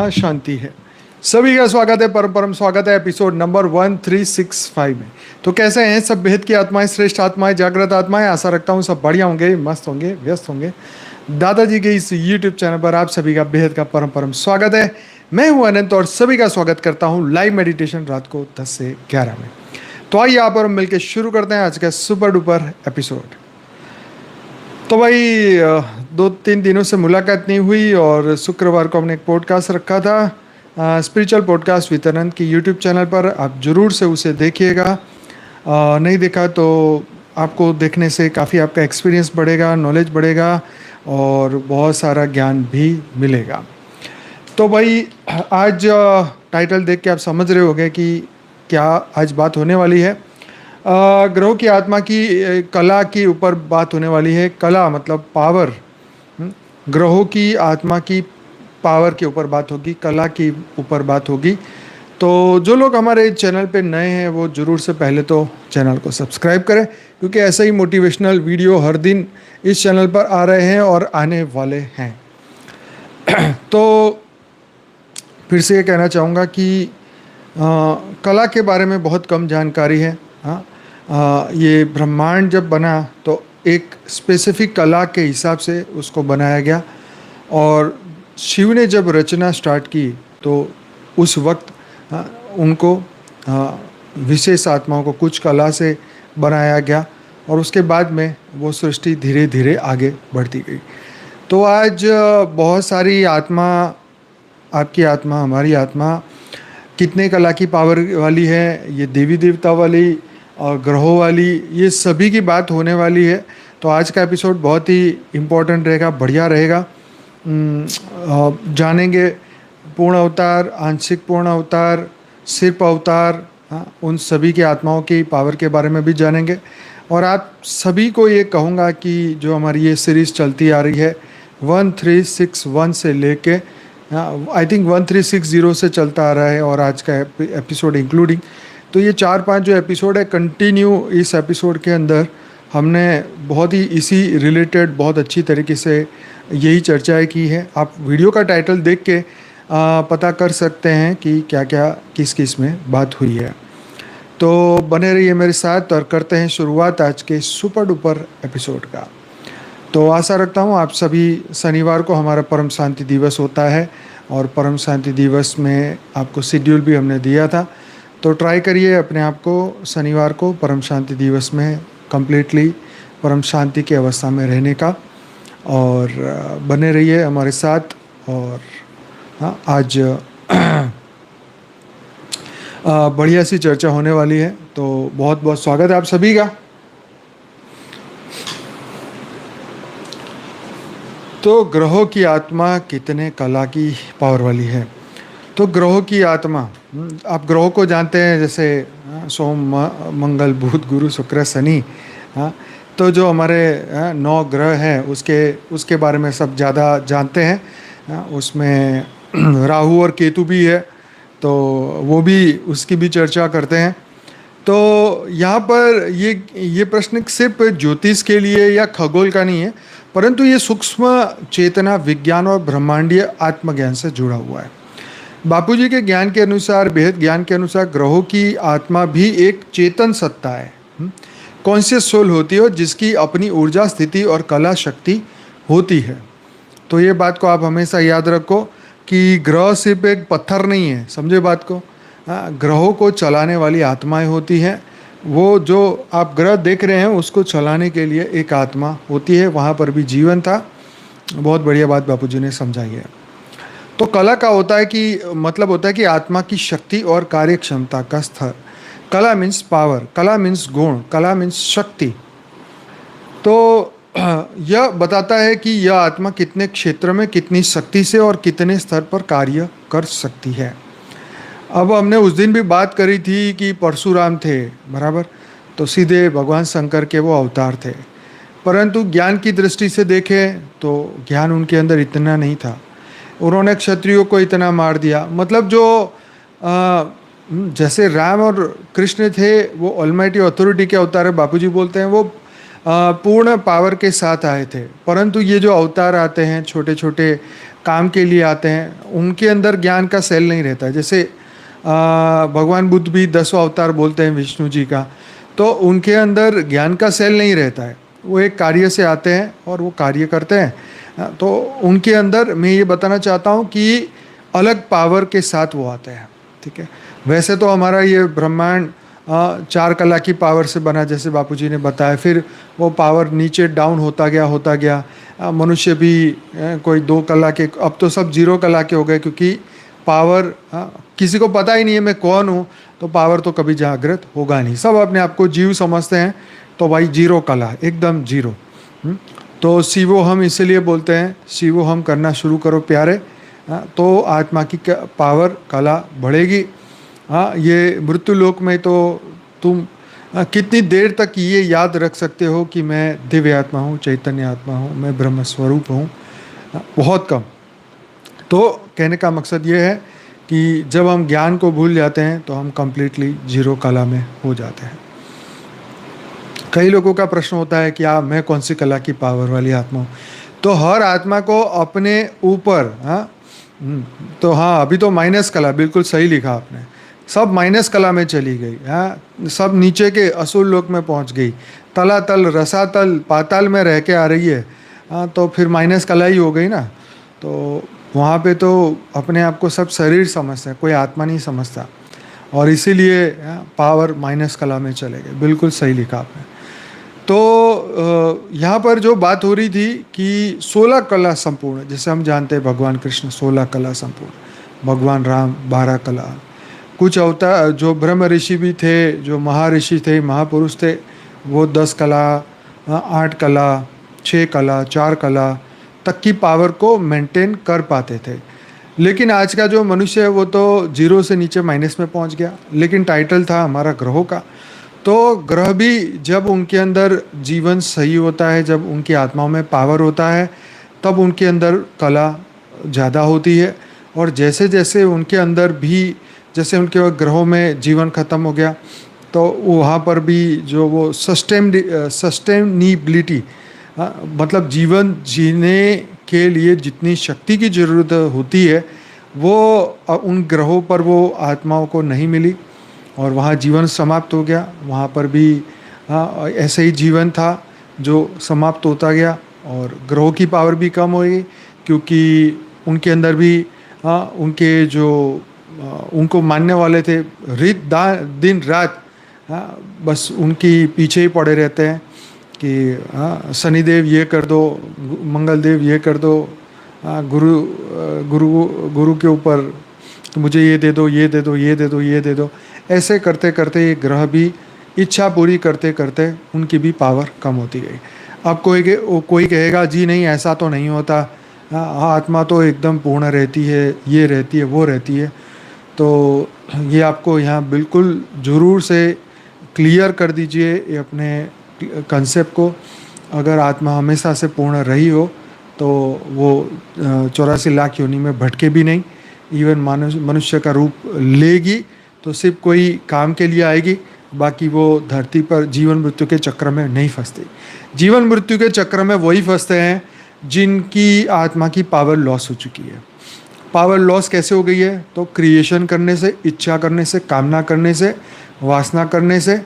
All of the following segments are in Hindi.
महाशांति है। सभी का स्वागत है, परम परम स्वागत है एपिसोड नंबर 1365 में। तो कैसे हैं सब भेद की आत्माएं, श्रेष्ठ आत्माएं, जागृत आत्माएं? आशा रखता हूँ सब बढ़िया होंगे, मस्त होंगे, व्यस्त होंगे। दादाजी के इस यूट्यूब चैनल पर आप सभी का बेहद का परम परम स्वागत है। मैं हूँ अनंत और सभी का स्वागत करता हूँ लाइव मेडिटेशन रात को 10 से 11 में। तो आइए यहाँ पर हम मिलकर शुरू करते हैं आज का सुपर डुपर एपिसोड। तो भाई 2-3 दिनों से मुलाकात नहीं हुई और शुक्रवार को हमने एक पॉडकास्ट रखा था स्पिरिचुअल पॉडकास्ट विद अनंत की यूट्यूब चैनल पर। आप ज़रूर से उसे देखिएगा। नहीं देखा तो आपको देखने से काफ़ी आपका एक्सपीरियंस बढ़ेगा, नॉलेज बढ़ेगा और बहुत सारा ज्ञान भी मिलेगा। तो भाई आज टाइटल देख के आप समझ रहे होंगे कि क्या आज बात होने वाली है। ग्रहों की आत्मा की कला के ऊपर बात होने वाली है। कला मतलब पावर। ग्रहों की आत्मा की पावर के ऊपर बात होगी, कला के ऊपर बात होगी। तो जो लोग हमारे चैनल पे नए हैं वो ज़रूर से पहले तो चैनल को सब्सक्राइब करें, क्योंकि ऐसा ही मोटिवेशनल वीडियो हर दिन इस चैनल पर आ रहे हैं और आने वाले हैं। तो फिर से ये कहना चाहूँगा कि कला के बारे में बहुत कम जानकारी है। ये ब्रह्मांड जब बना तो एक स्पेसिफिक कला के हिसाब से उसको बनाया गया, और शिव ने जब रचना स्टार्ट की तो उस वक्त उनको विशेष आत्माओं को कुछ कला से बनाया गया, और उसके बाद में वो सृष्टि धीरे धीरे आगे बढ़ती गई। तो आज बहुत सारी आत्मा, आपकी आत्मा, हमारी आत्मा कितने कला की पावर वाली है, ये देवी देवता वाली और ग्रहों वाली, ये सभी की बात होने वाली है। तो आज का एपिसोड बहुत ही इम्पोर्टेंट रहेगा, बढ़िया रहेगा। जानेंगे पूर्ण अवतार, आंशिक पूर्ण अवतार, सिर्फ अवतार, उन सभी की आत्माओं की पावर के बारे में भी जानेंगे। और आप सभी को ये कहूँगा कि जो हमारी ये सीरीज़ चलती आ रही है 1361 से लेके आई थिंक 1360 से चलता आ रहा है, और आज का एपिसोड इंक्लूडिंग, तो ये 4-5 जो एपिसोड है कंटिन्यू, इस एपिसोड के अंदर हमने बहुत ही इसी रिलेटेड बहुत अच्छी तरीके से यही चर्चाएं की है। आप वीडियो का टाइटल देख के पता कर सकते हैं कि क्या क्या किस किस में बात हुई है। तो बने रहिए मेरे साथ और करते हैं शुरुआत आज के सुपर डुपर एपिसोड का। तो आशा रखता हूँ आप सभी, शनिवार को हमारा परम शांति दिवस होता है, और परम शांति दिवस में आपको शेड्यूल भी हमने दिया था, तो ट्राई करिए अपने आप को शनिवार को परम शांति दिवस में कंप्लीटली परम शांति की अवस्था में रहने का, और बने रहिए हमारे साथ। और आज बढ़िया सी चर्चा होने वाली है, तो बहुत बहुत स्वागत है आप सभी का। तो ग्रहों की आत्मा कितने कला की पावर वाली है। तो ग्रहों की आत्मा, आप ग्रहों को जानते हैं, जैसे सोम, मंगल, बुध, गुरु, शुक्र, शनि। तो जो हमारे 9 ग्रह हैं उसके बारे में सब ज़्यादा जानते हैं। उसमें राहु और केतु भी है, तो वो भी, उसकी भी चर्चा करते हैं। तो यहाँ पर ये प्रश्न सिर्फ ज्योतिष के लिए या खगोल का नहीं है, परंतु ये सूक्ष्म चेतना विज्ञान और ब्रह्मांडीय आत्मज्ञान से जुड़ा हुआ है। बापूजी के ज्ञान के अनुसार, बेहद ज्ञान के अनुसार, ग्रहों की आत्मा भी एक चेतन सत्ता है, कॉन्शियस सोल होती है, जिसकी अपनी ऊर्जा, स्थिति और कला शक्ति होती है। तो ये बात को आप हमेशा याद रखो कि ग्रह सिर्फ एक पत्थर नहीं है, समझे बात को। ग्रहों को चलाने वाली आत्माएं होती हैं। वो जो आप ग्रह देख रहे हैं उसको चलाने के लिए एक आत्मा होती है, वहाँ पर भी जीवन था। बहुत बढ़िया बात बापूजी ने समझाई है। तो कला का होता है कि मतलब होता है कि आत्मा की शक्ति और कार्य क्षमता का स्तर। कला मीन्स पावर, कला मीन्स गुण, कला मीन्स शक्ति। तो यह बताता है कि यह आत्मा कितने क्षेत्र में कितनी शक्ति से और कितने स्तर पर कार्य कर सकती है। अब हमने उस दिन भी बात करी थी कि परशुराम थे, बराबर, तो सीधे भगवान शंकर के वो अवतार थे, परंतु ज्ञान की दृष्टि से देखें तो ज्ञान उनके अंदर इतना नहीं था। उन्होंने क्षत्रियों को इतना मार दिया, मतलब जो जैसे राम और कृष्ण थे वो ऑलमाइटी अथॉरिटी के अवतार है, बापूजी बोलते हैं, वो पूर्ण पावर के साथ आए थे। परंतु ये जो अवतार आते हैं छोटे छोटे काम के लिए आते हैं, उनके अंदर ज्ञान का सेल नहीं रहता है। जैसे भगवान बुद्ध भी 10वां अवतार बोलते हैं विष्णु जी का, तो उनके अंदर ज्ञान का सेल नहीं रहता है। वो एक कार्य से आते हैं और वो कार्य करते हैं। तो उनके अंदर मैं ये बताना चाहता हूँ कि अलग पावर के साथ वो आते हैं। ठीक है, वैसे तो हमारा ये ब्रह्मांड 4 कला की पावर से बना, जैसे बापूजी ने बताया। फिर वो पावर नीचे डाउन होता गया। मनुष्य भी कोई 2 कला के, अब तो सब 0 कला के हो गए, क्योंकि पावर किसी को पता ही नहीं है मैं कौन हूँ, तो पावर तो कभी जागृत होगा नहीं। सब अपने आप को जीव समझते हैं, तो भाई 0 कला, एकदम 0। तो शिवो हम इसलिए बोलते हैं, शिवो हम करना शुरू करो प्यारे। तो आत्मा की पावर कला बढ़ेगी। हाँ, ये मृत्यु लोक में तो तुम कितनी देर तक ये याद रख सकते हो कि मैं दिव्य आत्मा हूँ, चैतन्य आत्मा हूँ, मैं ब्रह्म स्वरूप हूँ? बहुत कम। तो कहने का मकसद ये है कि जब हम ज्ञान को भूल जाते हैं तो हम कंप्लीटली 0 कला में हो जाते हैं। कई लोगों का प्रश्न होता है कि मैं कौन सी कला की पावर वाली आत्मा हूँ? तो हर आत्मा को अपने ऊपर, तो हाँ, अभी तो माइनस कला, बिल्कुल सही लिखा आपने, सब माइनस कला में चली गई। हाँ, सब नीचे के असुर लोक में पहुंच गई, तलातल रसातल पाताल में रह के आ रही है। हाँ, तो फिर माइनस कला ही हो गई ना। तो वहाँ पे तो अपने आप को सब शरीर समझते हैं, कोई आत्मा नहीं समझता, और इसीलिए पावर माइनस कला में चले गए। बिल्कुल सही लिखा आपने। तो यहाँ पर जो बात हो रही थी कि 16 कला संपूर्ण, जैसे हम जानते हैं भगवान कृष्ण 16 कला संपूर्ण, भगवान राम 12 कला, कुछ अवतार जो ब्रह्म ऋषि भी थे, जो महर्षि थे, महापुरुष थे, वो 10 कला, 8 कला, 6 कला, 4 कला तक की पावर को मेंटेन कर पाते थे। लेकिन आज का जो मनुष्य है वो तो 0 से नीचे माइनस में पहुंच गया। लेकिन टाइटल था हमारा ग्रहों का, तो ग्रह भी जब उनके अंदर जीवन सही होता है, जब उनकी आत्माओं में पावर होता है, तब उनके अंदर कला ज़्यादा होती है। और जैसे जैसे उनके अंदर भी, जैसे उनके ग्रहों में जीवन ख़त्म हो गया, तो वहाँ पर भी जो वो सस्टेनेबिलिटी, मतलब जीवन जीने के लिए जितनी शक्ति की ज़रूरत होती है, वो उन ग्रहों पर वो आत्माओं को नहीं मिली, और वहाँ जीवन समाप्त हो गया। वहाँ पर भी ऐसे ही जीवन था जो समाप्त होता गया, और ग्रहों की पावर भी कम हो गई, क्योंकि उनके अंदर भी उनके जो उनको मानने वाले थे, दिन रात बस उनकी पीछे ही पड़े रहते हैं कि शनिदेव ये कर दो, मंगलदेव ये कर दो, गुरु गुरु गुरु के ऊपर मुझे ये दे दो, ये दे दो, ये दे दो, ये दे दो। ऐसे करते करते ये ग्रह भी इच्छा पूरी करते करते उनकी भी पावर कम होती गई। अब कोई कहेगा जी नहीं, ऐसा तो नहीं होता, आत्मा तो एकदम पूर्ण रहती है, ये रहती है, वो रहती है। तो ये आपको यहाँ बिल्कुल ज़रूर से क्लियर कर दीजिए ये अपने कंसेप्ट को। अगर आत्मा हमेशा से पूर्ण रही हो तो वो 84 लाख योनि में भटके भी नहीं। इवन मनुष्य का रूप लेगी तो सिर्फ कोई काम के लिए आएगी, बाकी वो धरती पर जीवन मृत्यु के चक्र में नहीं फंसती। जीवन मृत्यु के चक्र में वही फंसते हैं जिनकी आत्मा की पावर लॉस हो चुकी है। पावर लॉस कैसे हो गई है? तो क्रिएशन करने से, इच्छा करने से, कामना करने से, वासना करने से।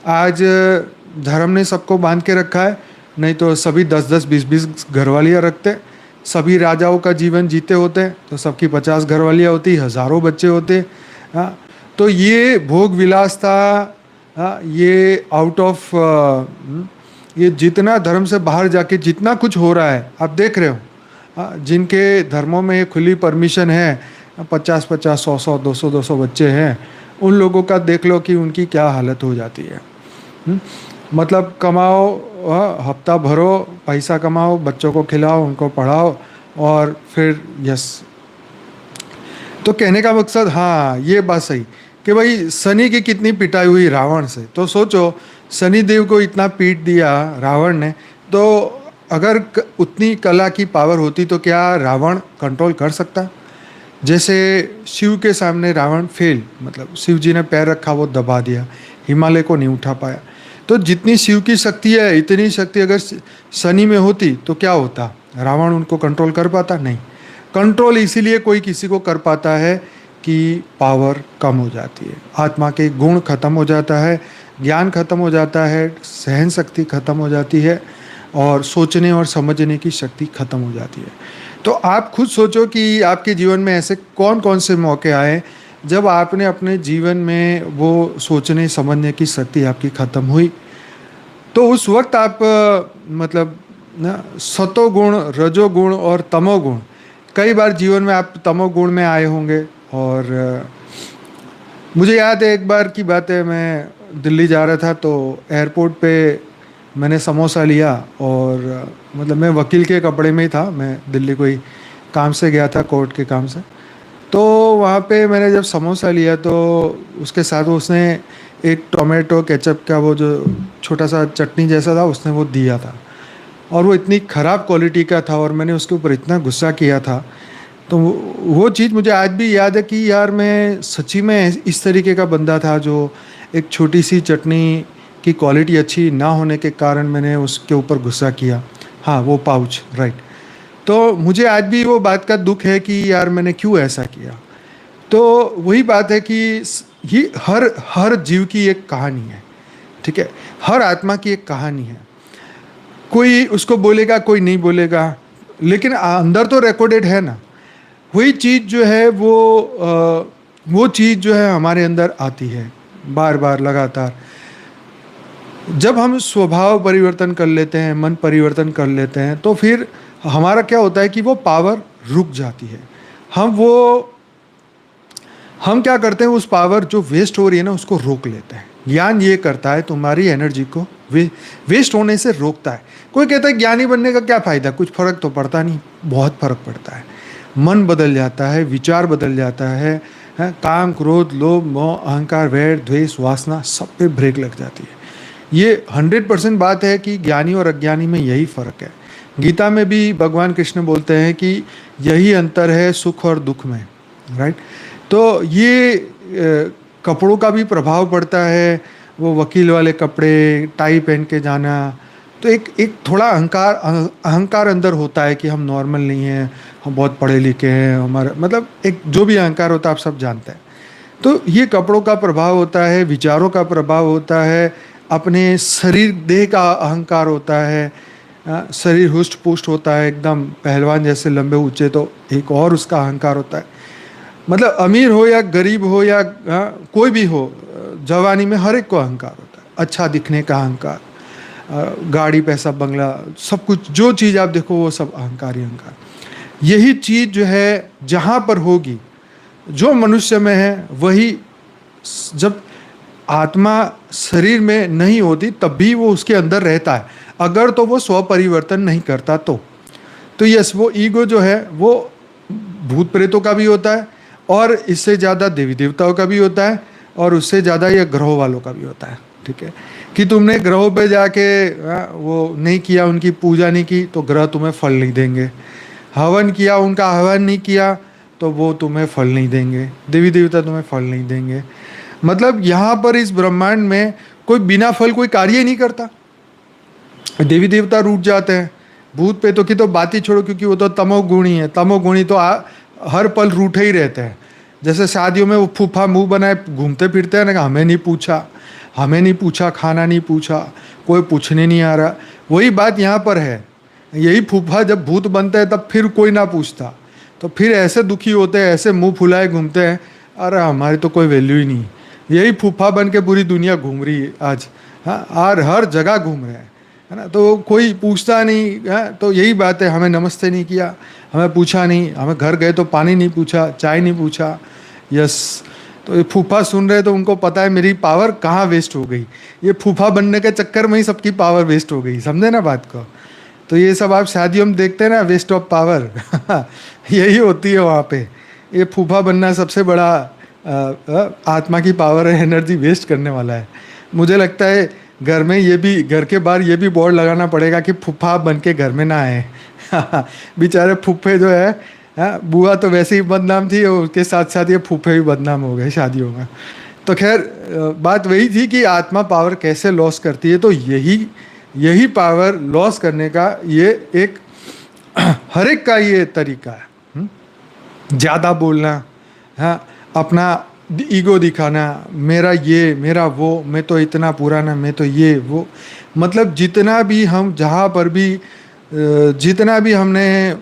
आज धर्म ने सबको बांध के रखा है, नहीं तो सभी 10-10, 20-20 घरवालियाँ रखते। सभी राजाओं का जीवन जीते होते तो सबकी 50 घरवालियाँ होती, हज़ारों बच्चे होते। तो ये भोग विलास था, ये आउट ऑफ ये जितना धर्म से बाहर जाके जितना कुछ हो रहा है आप देख रहे हो। जिनके धर्मों में ये खुली परमिशन है, 50-50, 100-100, 200-200 बच्चे हैं, उन लोगों का देख लो कि उनकी क्या हालत हो जाती है। मतलब कमाओ, हफ्ता भरो, पैसा कमाओ, बच्चों को खिलाओ, उनको पढ़ाओ, और फिर यस। तो कहने का मकसद, हाँ ये बात सही कि भाई शनि की कितनी पिटाई हुई रावण से। तो सोचो, शनि देव को इतना पीट दिया रावण ने, तो अगर उतनी कला की पावर होती तो क्या रावण कंट्रोल कर सकता? जैसे शिव के सामने रावण फेल, मतलब शिव जी ने पैर रखा, वो दबा दिया, हिमालय को नहीं उठा पाया। तो जितनी शिव की शक्ति है, इतनी शक्ति अगर शनि में होती तो क्या होता? रावण उनको कंट्रोल कर पाता? नहीं। कंट्रोल इसीलिए कोई किसी को कर पाता है कि पावर कम हो जाती है, आत्मा के गुण खत्म हो जाता है, ज्ञान खत्म हो जाता है, सहन शक्ति खत्म हो जाती है और सोचने और समझने की शक्ति खत्म हो जाती है। तो आप खुद सोचो कि आपके जीवन में ऐसे कौन कौन से मौके आए जब आपने अपने जीवन में वो सोचने समझने की शक्ति आपकी खत्म हुई। तो उस वक्त आप मतलब ना सतोगुण, रजोगुण और तमोगुण, कई बार जीवन में आप तमोगुण में आए होंगे। और मुझे याद है एक बार की बात है, मैं दिल्ली जा रहा था तो एयरपोर्ट पे मैंने समोसा लिया और मतलब मैं वकील के कपड़े में ही था, मैं दिल्ली कोई काम से गया था, कोर्ट के काम से। तो वहाँ पे मैंने जब समोसा लिया तो उसके साथ उसने एक टोमेटो केचप का वो जो छोटा सा चटनी जैसा था उसने वो दिया था, और वो इतनी ख़राब क्वालिटी का था और मैंने उसके ऊपर इतना गुस्सा किया था। तो वो चीज़ मुझे आज भी याद है कि यार मैं सच्ची में इस तरीके का बंदा था जो एक छोटी सी चटनी की क्वालिटी अच्छी ना होने के कारण मैंने उसके ऊपर गुस्सा किया। हाँ, वो पाउच, राइट। तो मुझे आज भी वो बात का दुख है कि यार मैंने क्यों ऐसा किया। तो वही बात है कि ये हर हर जीव की एक कहानी है, ठीक है, हर आत्मा की एक कहानी है। कोई उसको बोलेगा, कोई नहीं बोलेगा, लेकिन अंदर तो रिकॉर्डेड है ना। वही चीज़ जो है वो चीज़ जो है हमारे अंदर आती है बार बार लगातार। जब हम स्वभाव परिवर्तन कर लेते हैं, मन परिवर्तन कर लेते हैं, तो फिर हमारा क्या होता है कि वो पावर रुक जाती है। हम क्या करते हैं, उस पावर जो वेस्ट हो रही है ना उसको रोक लेते हैं। ज्ञान ये करता है, तुम्हारी एनर्जी को वेस्ट होने से रोकता है। कोई कहता है ज्ञानी बनने का क्या फ़ायदा, कुछ फ़र्क तो पड़ता नहीं। बहुत फ़र्क पड़ता है। मन बदल जाता है, विचार बदल जाता है, काम, क्रोध, लोभ, मोह, अहंकार, वैर, द्वेष, वासना, सब पे ब्रेक लग जाती है। ये 100% बात है कि ज्ञानी और अज्ञानी में यही फ़र्क है। गीता में भी भगवान कृष्ण बोलते हैं कि यही अंतर है सुख और दुख में, राइट। तो ये कपड़ों का भी प्रभाव पड़ता है। वो वकील वाले कपड़े, टाई पहन के जाना, तो एक थोड़ा अहंकार अंदर होता है कि हम नॉर्मल नहीं हैं, हम बहुत पढ़े लिखे हैं, हमारा मतलब एक जो भी अहंकार होता है आप सब जानते हैं। तो ये कपड़ों का प्रभाव होता है, विचारों का प्रभाव होता है, अपने शरीर देह का अहंकार होता है। शरीर हुष्ट पुष्ट होता है, एकदम पहलवान जैसे लंबे ऊंचे, तो एक और उसका अहंकार होता है। मतलब अमीर हो या गरीब हो या कोई भी हो, जवानी में हर एक को अहंकार होता है। अच्छा दिखने का अहंकार, गाड़ी, पैसा, बंगला, सब कुछ जो चीज़ आप देखो वो सब अहंकार ही अहंकार। यही चीज़ जो है जहाँ पर होगी, जो मनुष्य में है वही, जब आत्मा शरीर में नहीं होती तब भी वो उसके अंदर रहता है, अगर तो वो स्व परिवर्तन नहीं करता तो यस, वो ईगो जो है वो भूत प्रेतों का भी होता है, और इससे ज़्यादा देवी देवताओं का भी होता है, और उससे ज़्यादा ये ग्रहों वालों का भी होता है, ठीक है। कि तुमने ग्रहों पे जाके वो नहीं किया, उनकी पूजा नहीं की, तो ग्रह तुम्हें फल नहीं देंगे। हवन किया, उनका हवन नहीं किया, तो वो तुम्हें फल नहीं देंगे। देवी देवता तुम्हें फल नहीं देंगे। मतलब यहाँ पर इस ब्रह्मांड में कोई बिना फल कोई कार्य ही नहीं करता। देवी देवता रूठ जाते हैं, भूत प्रेतों की तो बात ही छोड़ो, क्योंकि वो तो तमोगुणी है। तमोगुणी तो हर पल रूठे ही रहते हैं। जैसे शादियों में वो फूफा मुंह बनाए घूमते फिरते हैं ना, हमें नहीं पूछा, खाना नहीं पूछा, कोई पूछने नहीं आ रहा। वही बात यहाँ पर है। यही फूफा जब भूत बनते हैं तब फिर कोई ना पूछता, तो फिर ऐसे दुखी होते हैं, ऐसे मुंह फुलाए घूमते हैं, अरे हमारी तो कोई वैल्यू ही नहीं। यही फूफा बन के पूरी दुनिया घूम रही है आज, हाँ, और हर जगह घूम रहे हैं, है ना। तो कोई पूछता नहीं है। तो यही बात है, हमें नमस्ते नहीं किया, हमें पूछा नहीं, हमें घर गए तो पानी नहीं पूछा, चाय नहीं पूछा। यस, तो ये फूफा सुन रहे तो उनको पता है मेरी पावर कहाँ वेस्ट हो गई। ये फूफा बनने के चक्कर में ही सबकी पावर वेस्ट हो गई, समझे ना बात को। तो ये सब आप शादियों में देखते हैं ना, वेस्ट ऑफ पावर यही होती है वहाँ पे। ये फूफा बनना सबसे बड़ा आत्मा की पावर है, एनर्जी वेस्ट करने वाला है। मुझे लगता है घर में ये भी, घर के बाहर ये भी बोर्ड लगाना पड़ेगा कि फूफा बन के घर में ना आए बेचारे फूफे जो है, बुआ तो वैसे ही बदनाम थी, और उसके साथ साथ ये फूफे भी बदनाम हो गए शादियों में। तो खैर बात वही थी कि आत्मा पावर कैसे लॉस करती है। तो यही पावर लॉस करने का ये एक हर एक का ये तरीका है। ज़्यादा बोलना, हाँ, अपना ईगो दिखाना, मेरा ये, मेरा वो, मैं तो इतना पुराना, मैं तो ये वो, मतलब जितना भी हम जहाँ पर भी जितना भी हमने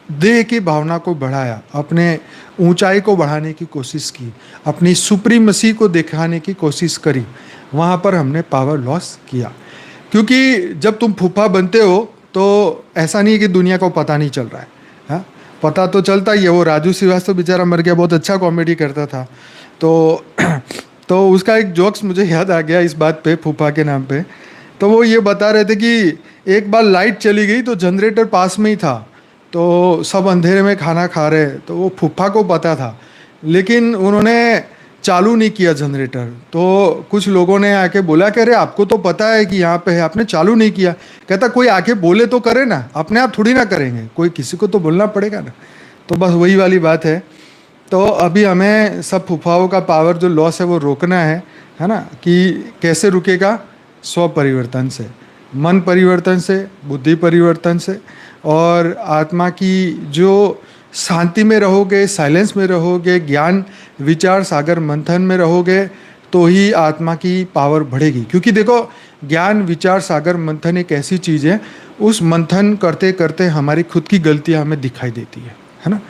देह की भावना को बढ़ाया, अपने ऊंचाई को बढ़ाने की कोशिश की, अपनी सुप्रीमसी को दिखाने की कोशिश करी, वहाँ पर हमने पावर लॉस किया। क्योंकि जब तुम फूफा बनते हो तो ऐसा नहीं है कि दुनिया को पता नहीं चल रहा है, हाँ, पता तो चलता ही है। वो राजू श्रीवास्तव बेचारा मर गया, बहुत अच्छा कॉमेडी करता था। तो तो उसका एक जोक्स मुझे याद आ गया इस बात पे, फूफा के नाम पे। तो वो ये बता रहे थे कि एक बार लाइट चली गई तो जनरेटर पास में ही था, तो सब अंधेरे में खाना खा रहे, तो वो फूफा को पता था, लेकिन उन्होंने चालू नहीं किया जनरेटर। तो कुछ लोगों ने आके बोला कि अरे आपको तो पता है कि यहाँ पे है, आपने चालू नहीं किया। कहता कोई आके बोले तो करे ना, अपने आप थोड़ी ना करेंगे, कोई किसी को तो बोलना पड़ेगा ना। तो बस वही वाली बात है। तो अभी हमें सब फूफाओं का पावर जो लॉस है वो रोकना है ना। कि कैसे रुकेगा? स्व परिवर्तन से, मन परिवर्तन से, बुद्धि परिवर्तन से, और आत्मा की जो शांति में रहोगे, साइलेंस में रहोगे, ज्ञान विचार सागर मंथन में रहोगे, तो ही आत्मा की पावर बढ़ेगी। क्योंकि देखो, ज्ञान विचार सागर मंथन एक ऐसी चीज़ है, उस मंथन करते करते हमारी खुद की गलतियां हमें दिखाई देती है ना।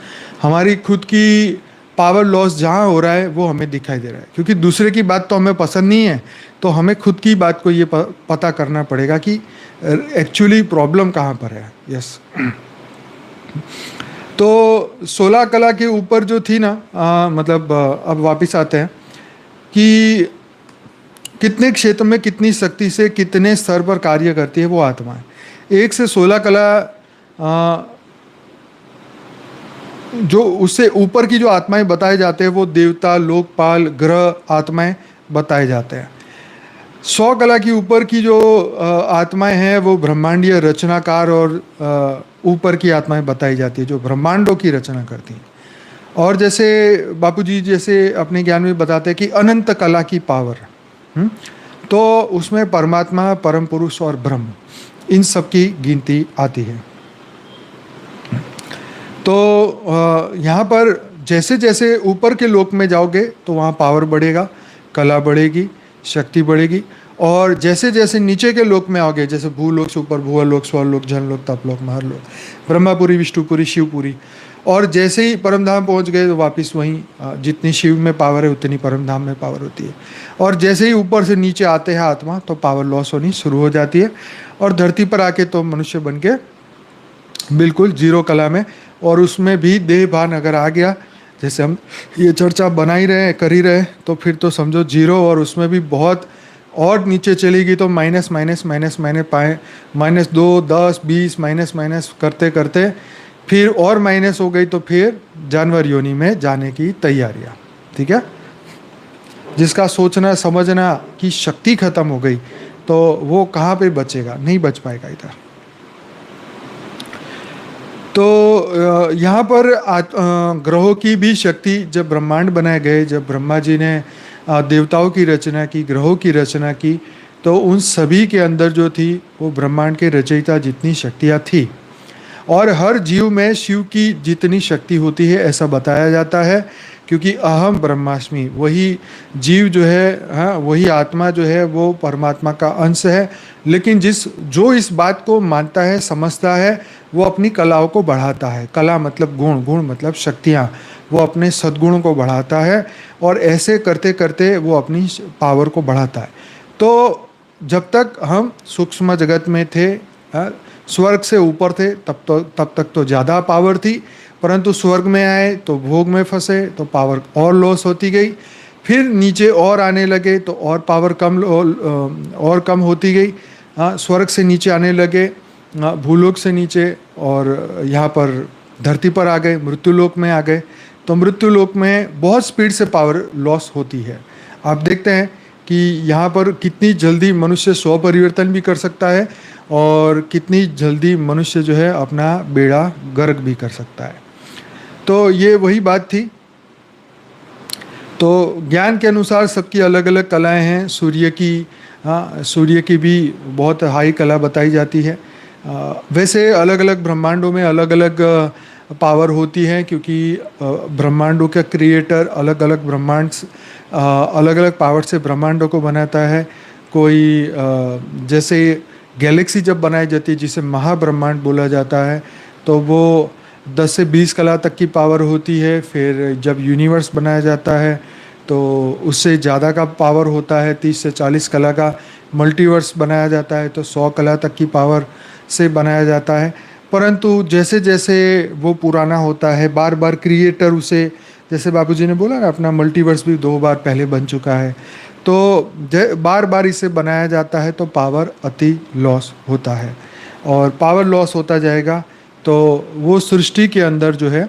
हमारी खुद की पावर लॉस जहाँ हो रहा है वो हमें दिखाई दे रहा है। क्योंकि दूसरे की बात तो हमें पसंद नहीं है, तो हमें खुद की बात को ये पता करना पड़ेगा कि एक्चुअली प्रॉब्लम कहाँ पर है। यस। तो 16 कला के ऊपर जो थी ना, मतलब अब वापस आते हैं कि कितने क्षेत्र में कितनी शक्ति से कितने स्तर पर कार्य करती है वो आत्मा है। 1 से 16 कला जो उससे ऊपर की जो आत्माएं बताए जाते हैं वो देवता, लोकपाल, ग्रह आत्माएं बताए जाते हैं। 100 कला की ऊपर की जो आत्माएं हैं वो ब्रह्मांडीय रचनाकार और ऊपर की आत्माएं बताई जाती है, जो ब्रह्मांडों की रचना करती हैं। और जैसे बापूजी जैसे अपने ज्ञान में बताते हैं कि अनंत कला की पावर, तो उसमें परमात्मा, परम पुरुष और ब्रह्म, इन सब की गिनती आती है। तो यहाँ पर जैसे जैसे ऊपर के लोक में जाओगे तो वहाँ पावर बढ़ेगा, कला बढ़ेगी, शक्ति बढ़ेगी। और जैसे जैसे नीचे के लोक में आओगे, जैसे भूलोक से ऊपर भूअलोक, स्वरलोक, जनलोक, तपलोक, महरलोक, ब्रह्मापुरी, विष्णुपुरी, शिवपुरी, और जैसे ही परमधाम पहुँच गए तो वापस वहीं जितनी शिव में पावर है उतनी परमधाम में पावर होती है। और जैसे ही ऊपर से नीचे आते हैं आत्मा, तो पावर लॉस होनी शुरू हो जाती है। और धरती पर आके तो मनुष्य बन के बिल्कुल जीरो कला में, और उसमें भी देह भान अगर आ गया, जैसे हम ये चर्चा बना ही रहे, कर ही रहे, तो फिर तो समझो जीरो। और उसमें भी बहुत और नीचे चलेगी तो minus minus minus -2, 10, 20 minus minus करते करते फिर और माइनस हो गई, तो फिर जानवर योनि में जाने की तैयारियाँ। ठीक है। जिसका सोचना समझना की शक्ति खत्म हो गई तो वो कहाँ पे बचेगा? नहीं बच पाएगा इधर। तो यहाँ पर ग्रहों की भी शक्ति, जब ब्रह्मांड बनाए गए, जब ब्रह्मा जी ने देवताओं की रचना की, ग्रहों की रचना की, तो उन सभी के अंदर जो थी वो ब्रह्मांड के रचयिता जितनी शक्तियाँ थी। और हर जीव में शिव की जितनी शक्ति होती है ऐसा बताया जाता है, क्योंकि अहम ब्रह्मास्मि, वही जीव जो है, हाँ, वही आत्मा जो है वो परमात्मा का अंश है। लेकिन जो इस बात को मानता है, समझता है, वो अपनी कलाओं को बढ़ाता है। कला मतलब गुण, गुण मतलब शक्तियाँ, वो अपने सद्गुणों को बढ़ाता है, और ऐसे करते करते वो अपनी पावर को बढ़ाता है। तो जब तक हम सूक्ष्म जगत में थे, स्वर्ग से ऊपर थे, तब तक तो ज़्यादा पावर थी, परंतु स्वर्ग में आए तो भोग में फंसे तो पावर और लॉस होती गई। फिर नीचे और आने लगे तो और पावर कम होती गई। स्वर्ग से नीचे आने लगे, भूलोक से नीचे, और यहाँ पर धरती पर आ गए, मृत्युलोक में आ गए। तो मृत्युलोक में बहुत स्पीड से पावर लॉस होती है। आप देखते हैं कि यहाँ पर कितनी जल्दी मनुष्य स्व परिवर्तन भी कर सकता है, और कितनी जल्दी मनुष्य जो है अपना बेड़ा गर्क भी कर सकता है। तो ये वही बात थी। तो ज्ञान के अनुसार सबकी अलग अलग कलाएं हैं। सूर्य की भी बहुत हाई कला बताई जाती है। वैसे अलग अलग ब्रह्मांडों में अलग अलग पावर होती है, क्योंकि ब्रह्मांडों का क्रिएटर अलग अलग अलग अलग पावर से ब्रह्मांडों को बनाता है। कोई जैसे गैलेक्सी जब बनाई जाती है, जिसे महाब्रह्मांड बोला जाता है, तो वो 10 से 20 कला तक की पावर होती है। फिर जब यूनिवर्स बनाया जाता है तो उससे ज़्यादा का पावर होता है, 30 से 40 कला का। मल्टीवर्स बनाया जाता है तो 100 कला तक की पावर से बनाया जाता है। परंतु जैसे जैसे वो पुराना होता है, बार बार क्रिएटर उसे, जैसे बापूजी ने बोला ना, अपना मल्टीवर्स भी 2 बार पहले बन चुका है, तो बार बार इसे बनाया जाता है तो पावर अति लॉस होता है। और पावर लॉस होता जाएगा तो वो सृष्टि के अंदर जो है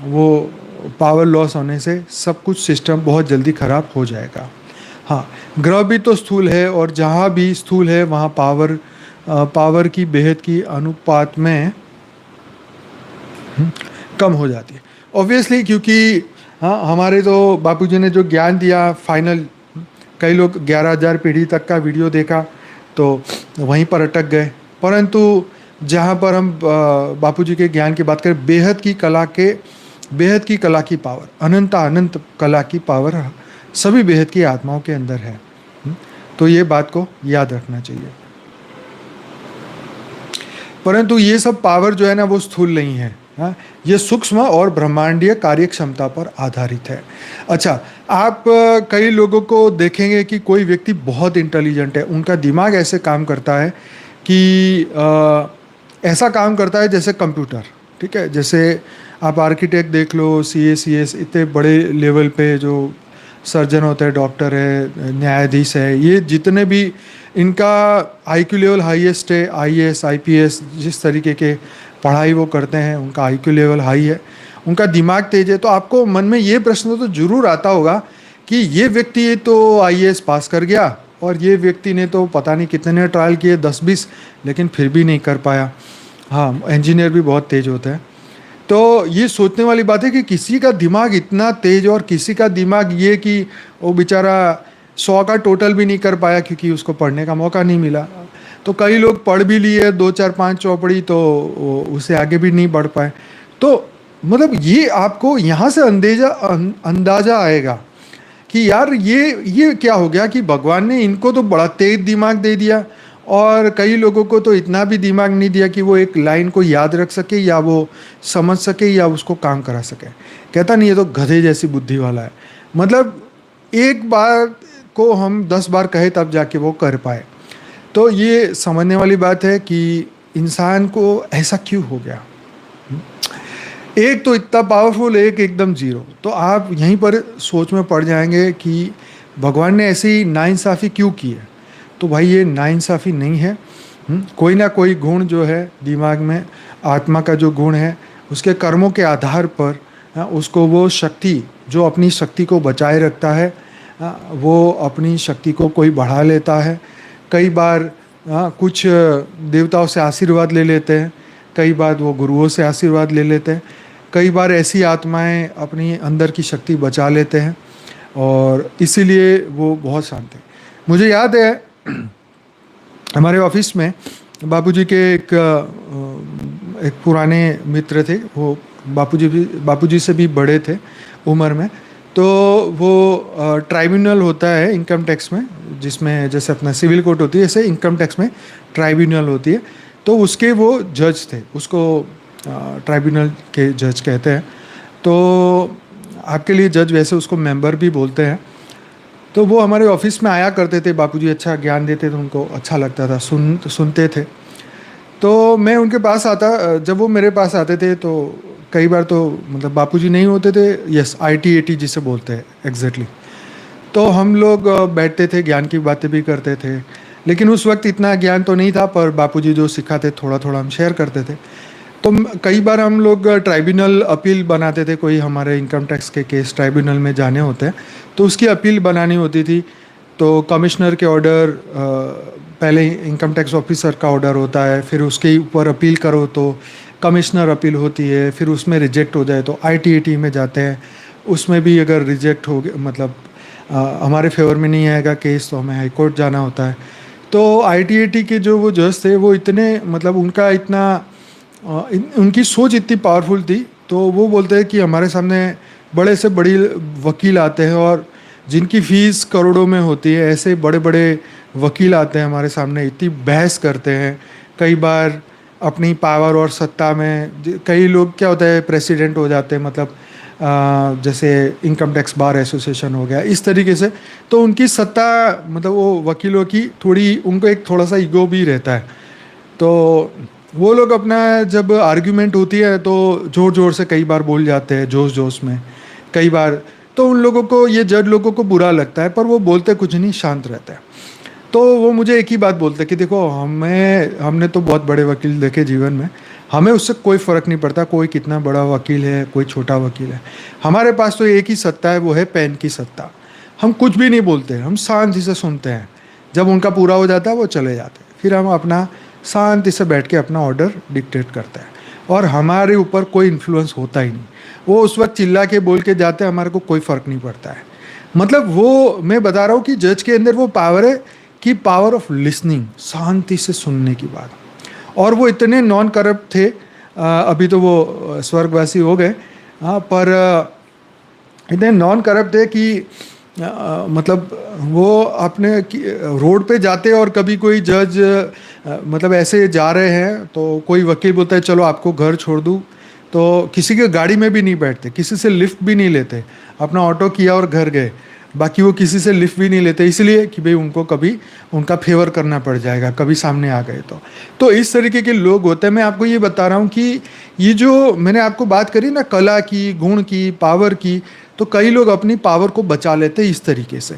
वो पावर लॉस होने से सब कुछ सिस्टम बहुत जल्दी खराब हो जाएगा। हाँ, ग्रह भी तो स्थूल है, और जहाँ भी स्थूल है वहाँ पावर की बेहद की अनुपात में कम हो जाती है ऑब्वियसली, क्योंकि हाँ, हमारे तो बापूजी ने जो ज्ञान दिया फाइनल, कई लोग 11,000 पीढ़ी तक का वीडियो देखा तो वहीं पर अटक गए। परंतु जहाँ पर हम बापूजी के ज्ञान की बात करें, बेहद की कला की पावर, अनंत कला की पावर सभी बेहद की आत्माओं के अंदर है। तो ये बात को याद रखना चाहिए। परंतु ये सब पावर जो है ना, वो स्थूल नहीं है। हाँ, ये सूक्ष्म और ब्रह्मांडीय कार्य क्षमता पर आधारित है। अच्छा, आप कई लोगों को देखेंगे कि कोई व्यक्ति बहुत इंटेलिजेंट है, उनका दिमाग ऐसे काम करता है कि ऐसा काम करता है जैसे कंप्यूटर। ठीक है, जैसे आप आर्किटेक्ट देख लो, CS इतने बड़े लेवल पे जो सर्जन होते हैं, डॉक्टर है, न्यायाधीश है, ये जितने भी, इनका IQ लेवल हाईएस्ट है। IAS IPS जिस तरीके के पढ़ाई वो करते हैं, उनका IQ लेवल हाई है, उनका दिमाग तेज है। तो आपको मन में ये प्रश्न तो जरूर आता होगा कि ये व्यक्ति तो IAS पास कर गया और ये व्यक्ति ने तो पता नहीं कितने ट्रायल किए, 10-20, लेकिन फिर भी नहीं कर पाया। हाँ, इंजीनियर भी बहुत तेज होते हैं। तो ये सोचने वाली बात है कि किसी का दिमाग इतना तेज और किसी का दिमाग ये कि वो बेचारा 100 का टोटल भी नहीं कर पाया क्योंकि उसको पढ़ने का मौका नहीं मिला। तो कई लोग पढ़ भी लिए 2 4 5 चौपड़ी, तो उससे आगे भी नहीं बढ़ पाए। तो मतलब ये आपको यहाँ से अंदाजा आएगा कि यार ये क्या हो गया कि भगवान ने इनको तो बड़ा तेज दिमाग दे दिया, और कई लोगों को तो इतना भी दिमाग नहीं दिया कि वो एक लाइन को याद रख सके या वो समझ सके या उसको काम करा सके। कहता नहीं, ये तो गधे जैसी बुद्धि वाला है। मतलब एक बार को हम 10 बार कहे तब जाके वो कर पाए। तो ये समझने वाली बात है कि इंसान को ऐसा क्यों हो गया। एक तो इतना पावरफुल, एक एकदम जीरो। तो आप यहीं पर सोच में पड़ जाएंगे कि भगवान ने ऐसी नाइंसाफ़ी क्यों की है। तो भाई ये नाइंसाफ़ी नहीं है। कोई ना कोई गुण जो है दिमाग में, आत्मा का जो गुण है, उसके कर्मों के आधार पर उसको वो शक्ति, जो अपनी शक्ति को बचाए रखता है, वो अपनी शक्ति को कोई बढ़ा लेता है। कई बार कुछ देवताओं से आशीर्वाद ले लेते हैं, कई बार वो गुरुओं से आशीर्वाद ले लेते हैं, कई बार ऐसी आत्माएं अपनी अंदर की शक्ति बचा लेते हैं, और इसीलिए वो बहुत शांत है। मुझे याद है हमारे ऑफिस में बापूजी के एक पुराने मित्र थे, वो बापूजी से भी बड़े थे उम्र में। तो वो ट्राइब्यूनल होता है इनकम टैक्स में, जिसमें जैसे अपना सिविल कोर्ट होती है, ऐसे इनकम टैक्स में ट्राइब्यूनल होती है। तो उसके वो जज थे, उसको ट्राइब्यूनल के जज कहते हैं। तो आपके लिए जज, वैसे उसको मेंबर भी बोलते हैं। तो वो हमारे ऑफिस में आया करते थे, बापूजी अच्छा ज्ञान देते थे, उनको अच्छा लगता था, सुनते थे। तो मैं उनके पास आता, जब वो मेरे पास आते थे तो कई बार तो मतलब बापूजी नहीं होते थे, यस IT-80 जिसे बोलते हैं एग्जैक्टली। तो हम लोग बैठते थे, ज्ञान की बातें भी करते थे, लेकिन उस वक्त इतना ज्ञान तो नहीं था, पर बापूजी जो सिखाते थोड़ा थोड़ा हम शेयर करते थे। तो कई बार हम लोग ट्राइब्यूनल अपील बनाते थे, कोई हमारे इनकम टैक्स के केस ट्राइब्यूनल में जाने होते हैं, तो उसकी अपील बनानी होती थी। तो कमिश्नर के ऑर्डर, पहले इनकम टैक्स ऑफिसर का ऑर्डर होता है, फिर उसके ऊपर अपील करो तो कमिश्नर अपील होती है, फिर उसमें रिजेक्ट हो जाए तो IT-80 में जाते हैं। उसमें भी अगर रिजेक्ट हो गया, मतलब हमारे फेवर में नहीं आएगा केस, तो हमें हाई कोर्ट जाना होता है। तो IT-80 के जो वो जज थे, वो इतने, मतलब उनका इतना उनकी सोच इतनी पावरफुल थी, तो वो बोलते हैं कि हमारे सामने बड़े से बड़ी वकील आते हैं और जिनकी फीस करोड़ों में होती है, ऐसे बड़े बड़े वकील आते हैं हमारे सामने, इतनी बहस करते हैं। कई बार अपनी पावर और सत्ता में कई लोग क्या होता है प्रेसिडेंट हो जाते हैं, मतलब जैसे इनकम टैक्स बार एसोसिएशन हो गया इस तरीके से। तो उनकी सत्ता, मतलब वो वकीलों की थोड़ी, उनको एक थोड़ा सा ईगो भी रहता है। तो वो लोग अपना जब आर्ग्यूमेंट होती है तो ज़ोर ज़ोर से कई बार बोल जाते हैं, जोश जोश में कई बार। तो उन लोगों को, ये जज लोगों को बुरा लगता है, पर वो बोलते कुछ नहीं, शांत रहते हैं। तो वो मुझे एक ही बात बोलते हैं कि देखो, हमने तो बहुत बड़े वकील देखे जीवन में, हमें उससे कोई फ़र्क नहीं पड़ता कोई कितना बड़ा वकील है, कोई छोटा वकील है। हमारे पास तो एक ही सत्ता है, वो है पेन की सत्ता। हम कुछ भी नहीं बोलते, हम शांति से सुनते हैं। जब उनका पूरा हो जाता है वो चले जाते हैं, फिर हम अपना शांति से बैठ के अपना ऑर्डर डिक्टेट करते हैं, और हमारे ऊपर कोई इन्फ्लुएंस होता ही नहीं। वो उस वक्त चिल्ला के बोल के जाते हैं, हमारे को कोई फ़र्क नहीं पड़ता है। मतलब वो मैं बता रहा हूँ कि जज के अंदर वो पावर है कि पावर ऑफ लिसनिंग, शांति से सुनने की बात। और वो इतने नॉन करप्ट थे, अभी तो वो स्वर्गवासी हो गए, हाँ, पर इतने नॉन करप्ट थे कि मतलब वो अपने रोड पे जाते और कभी कोई जज मतलब ऐसे जा रहे हैं तो कोई वकील बोलता है चलो आपको घर छोड़ दूँ, तो किसी के गाड़ी में भी नहीं बैठते, किसी से लिफ्ट भी नहीं लेते, अपना ऑटो किया और घर गए। बाकी वो किसी से लिफ्ट भी नहीं लेते, इसलिए कि भाई उनको कभी उनका फेवर करना पड़ जाएगा, कभी सामने आ गए तो इस तरीके के लोग होते हैं। मैं आपको ये बता रहा हूँ कि ये जो मैंने आपको बात करी ना, कला की, गुण की, पावर की, तो कई लोग अपनी पावर को बचा लेते हैं इस तरीके से।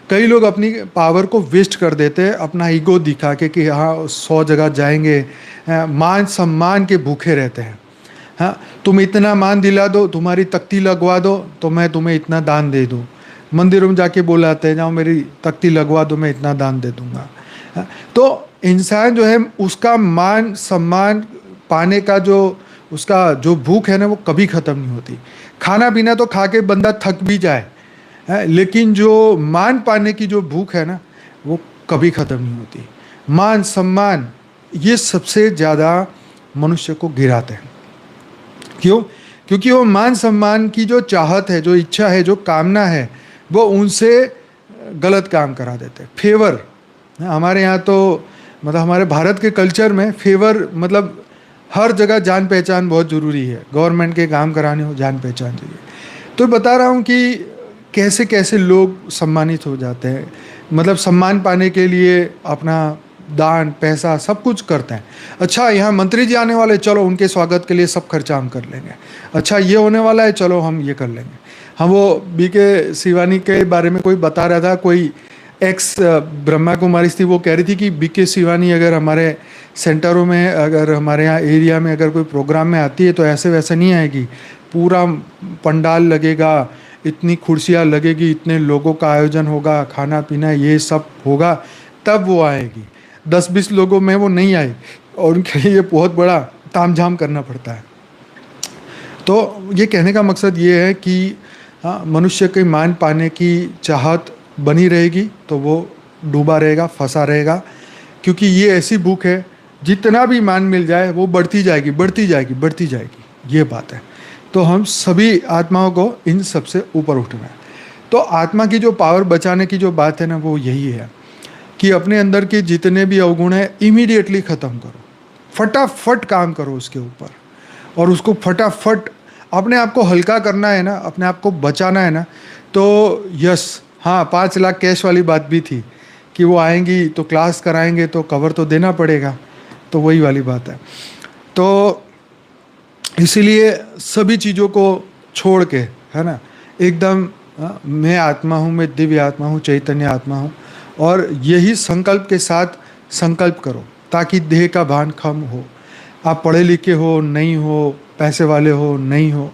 कई लोग अपनी पावर को वेस्ट कर देते हैं अपना ईगो दिखा के कि हाँ 100 जगह जाएंगे, मान सम्मान के भूखे रहते हैं। हाँ, तुम इतना मान दिला दो, तुम्हारी तख्ती लगवा दो तो मैं तुम्हें इतना दान दे दूँ। मंदिरों में जाके बोलाते हैं जाओ मेरी तख्ती लगवा दो, मैं इतना दान दे दूंगा। हाँ, तो इंसान जो है उसका मान सम्मान पाने का जो उसका जो भूख है ना, वो कभी ख़त्म नहीं होती। खाना पीना तो खा के बंदा थक भी जाए, लेकिन जो मान पाने की जो भूख है ना, वो कभी ख़त्म नहीं होती। मान सम्मान ये सबसे ज़्यादा मनुष्य को गिराते हैं। क्यों? क्योंकि वो मान सम्मान की जो चाहत है, जो इच्छा है, जो कामना है, वो उनसे गलत काम करा देते हैं। फेवर, हमारे यहाँ तो मतलब हमारे भारत के कल्चर में फेवर मतलब हर जगह जान पहचान बहुत ज़रूरी है। गवर्नमेंट के काम कराने हो जान पहचान चाहिए। तो बता रहा हूँ कि कैसे कैसे लोग सम्मानित हो जाते हैं, मतलब सम्मान पाने के लिए अपना दान पैसा सब कुछ करते हैं। अच्छा, यहाँ मंत्री जी आने वाले, चलो उनके स्वागत के लिए सब खर्चा हम कर लेंगे। अच्छा, ये होने वाला है, चलो हम ये कर लेंगे। हम वो बीके शिवानी के बारे में कोई बता रहा था, कोई एक्स ब्रह्मा कुमारी थी, वो कह रही थी कि बीके शिवानी अगर हमारे सेंटरों में, अगर हमारे यहाँ एरिया में अगर कोई प्रोग्राम में आती है तो ऐसे वैसे नहीं आएगी, पूरा पंडाल लगेगा, इतनी कुर्सियाँ लगेगी, इतने लोगों का आयोजन होगा, खाना पीना ये सब होगा, तब वो आएगी। 10-20 लोगों में वो नहीं आए, और उनके लिए बहुत बड़ा तामझाम करना पड़ता है। तो ये कहने का मकसद ये है कि हाँ, मनुष्य के मान पाने की चाहत बनी रहेगी तो वो डूबा रहेगा, फंसा रहेगा, क्योंकि ये ऐसी भूख है, जितना भी मान मिल जाए वो बढ़ती जाएगी, बढ़ती जाएगी, बढ़ती जाएगी, ये बात है। तो हम सभी आत्माओं को इन सबसे ऊपर उठना है। तो आत्मा की जो पावर बचाने की जो बात है ना, वो यही है कि अपने अंदर के जितने भी अवगुण हैं इमीडिएटली ख़त्म करो, फटाफट काम करो उसके ऊपर, और उसको फटाफट अपने आप को हल्का करना है ना, अपने आप को बचाना है ना। तो यस, हाँ, 5 लाख कैश वाली बात भी थी कि वो आएंगी तो क्लास कराएंगे तो कवर तो देना पड़ेगा, तो वही वाली बात है। तो इसीलिए सभी चीज़ों को छोड़ के, है ना, एकदम मैं आत्मा हूँ, मैं दिव्य आत्मा हूँ, चैतन्य आत्मा हूँ, और यही संकल्प के साथ संकल्प करो ताकि देह का भान कम हो। आप पढ़े लिखे हो नहीं हो, पैसे वाले हो नहीं हो,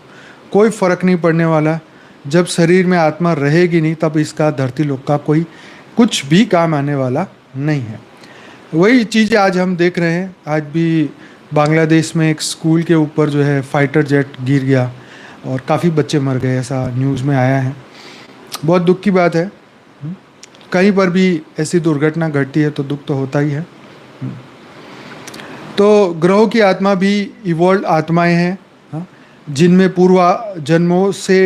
कोई फ़र्क नहीं पड़ने वाला। जब शरीर में आत्मा रहेगी नहीं, तब इसका धरती लोक का कोई कुछ भी काम आने वाला नहीं है। वही चीज़ आज हम देख रहे हैं। आज भी बांग्लादेश में एक स्कूल के ऊपर जो है फाइटर जेट गिर गया और काफ़ी बच्चे मर गए, ऐसा न्यूज़ में आया है। बहुत दुख की बात है। कहीं पर भी ऐसी दुर्घटना घटती है तो दुख तो होता ही है। तो ग्रहों की आत्मा भी इवॉल्व आत्माएं हैं, हाँ, जिनमें पूर्व जन्मों से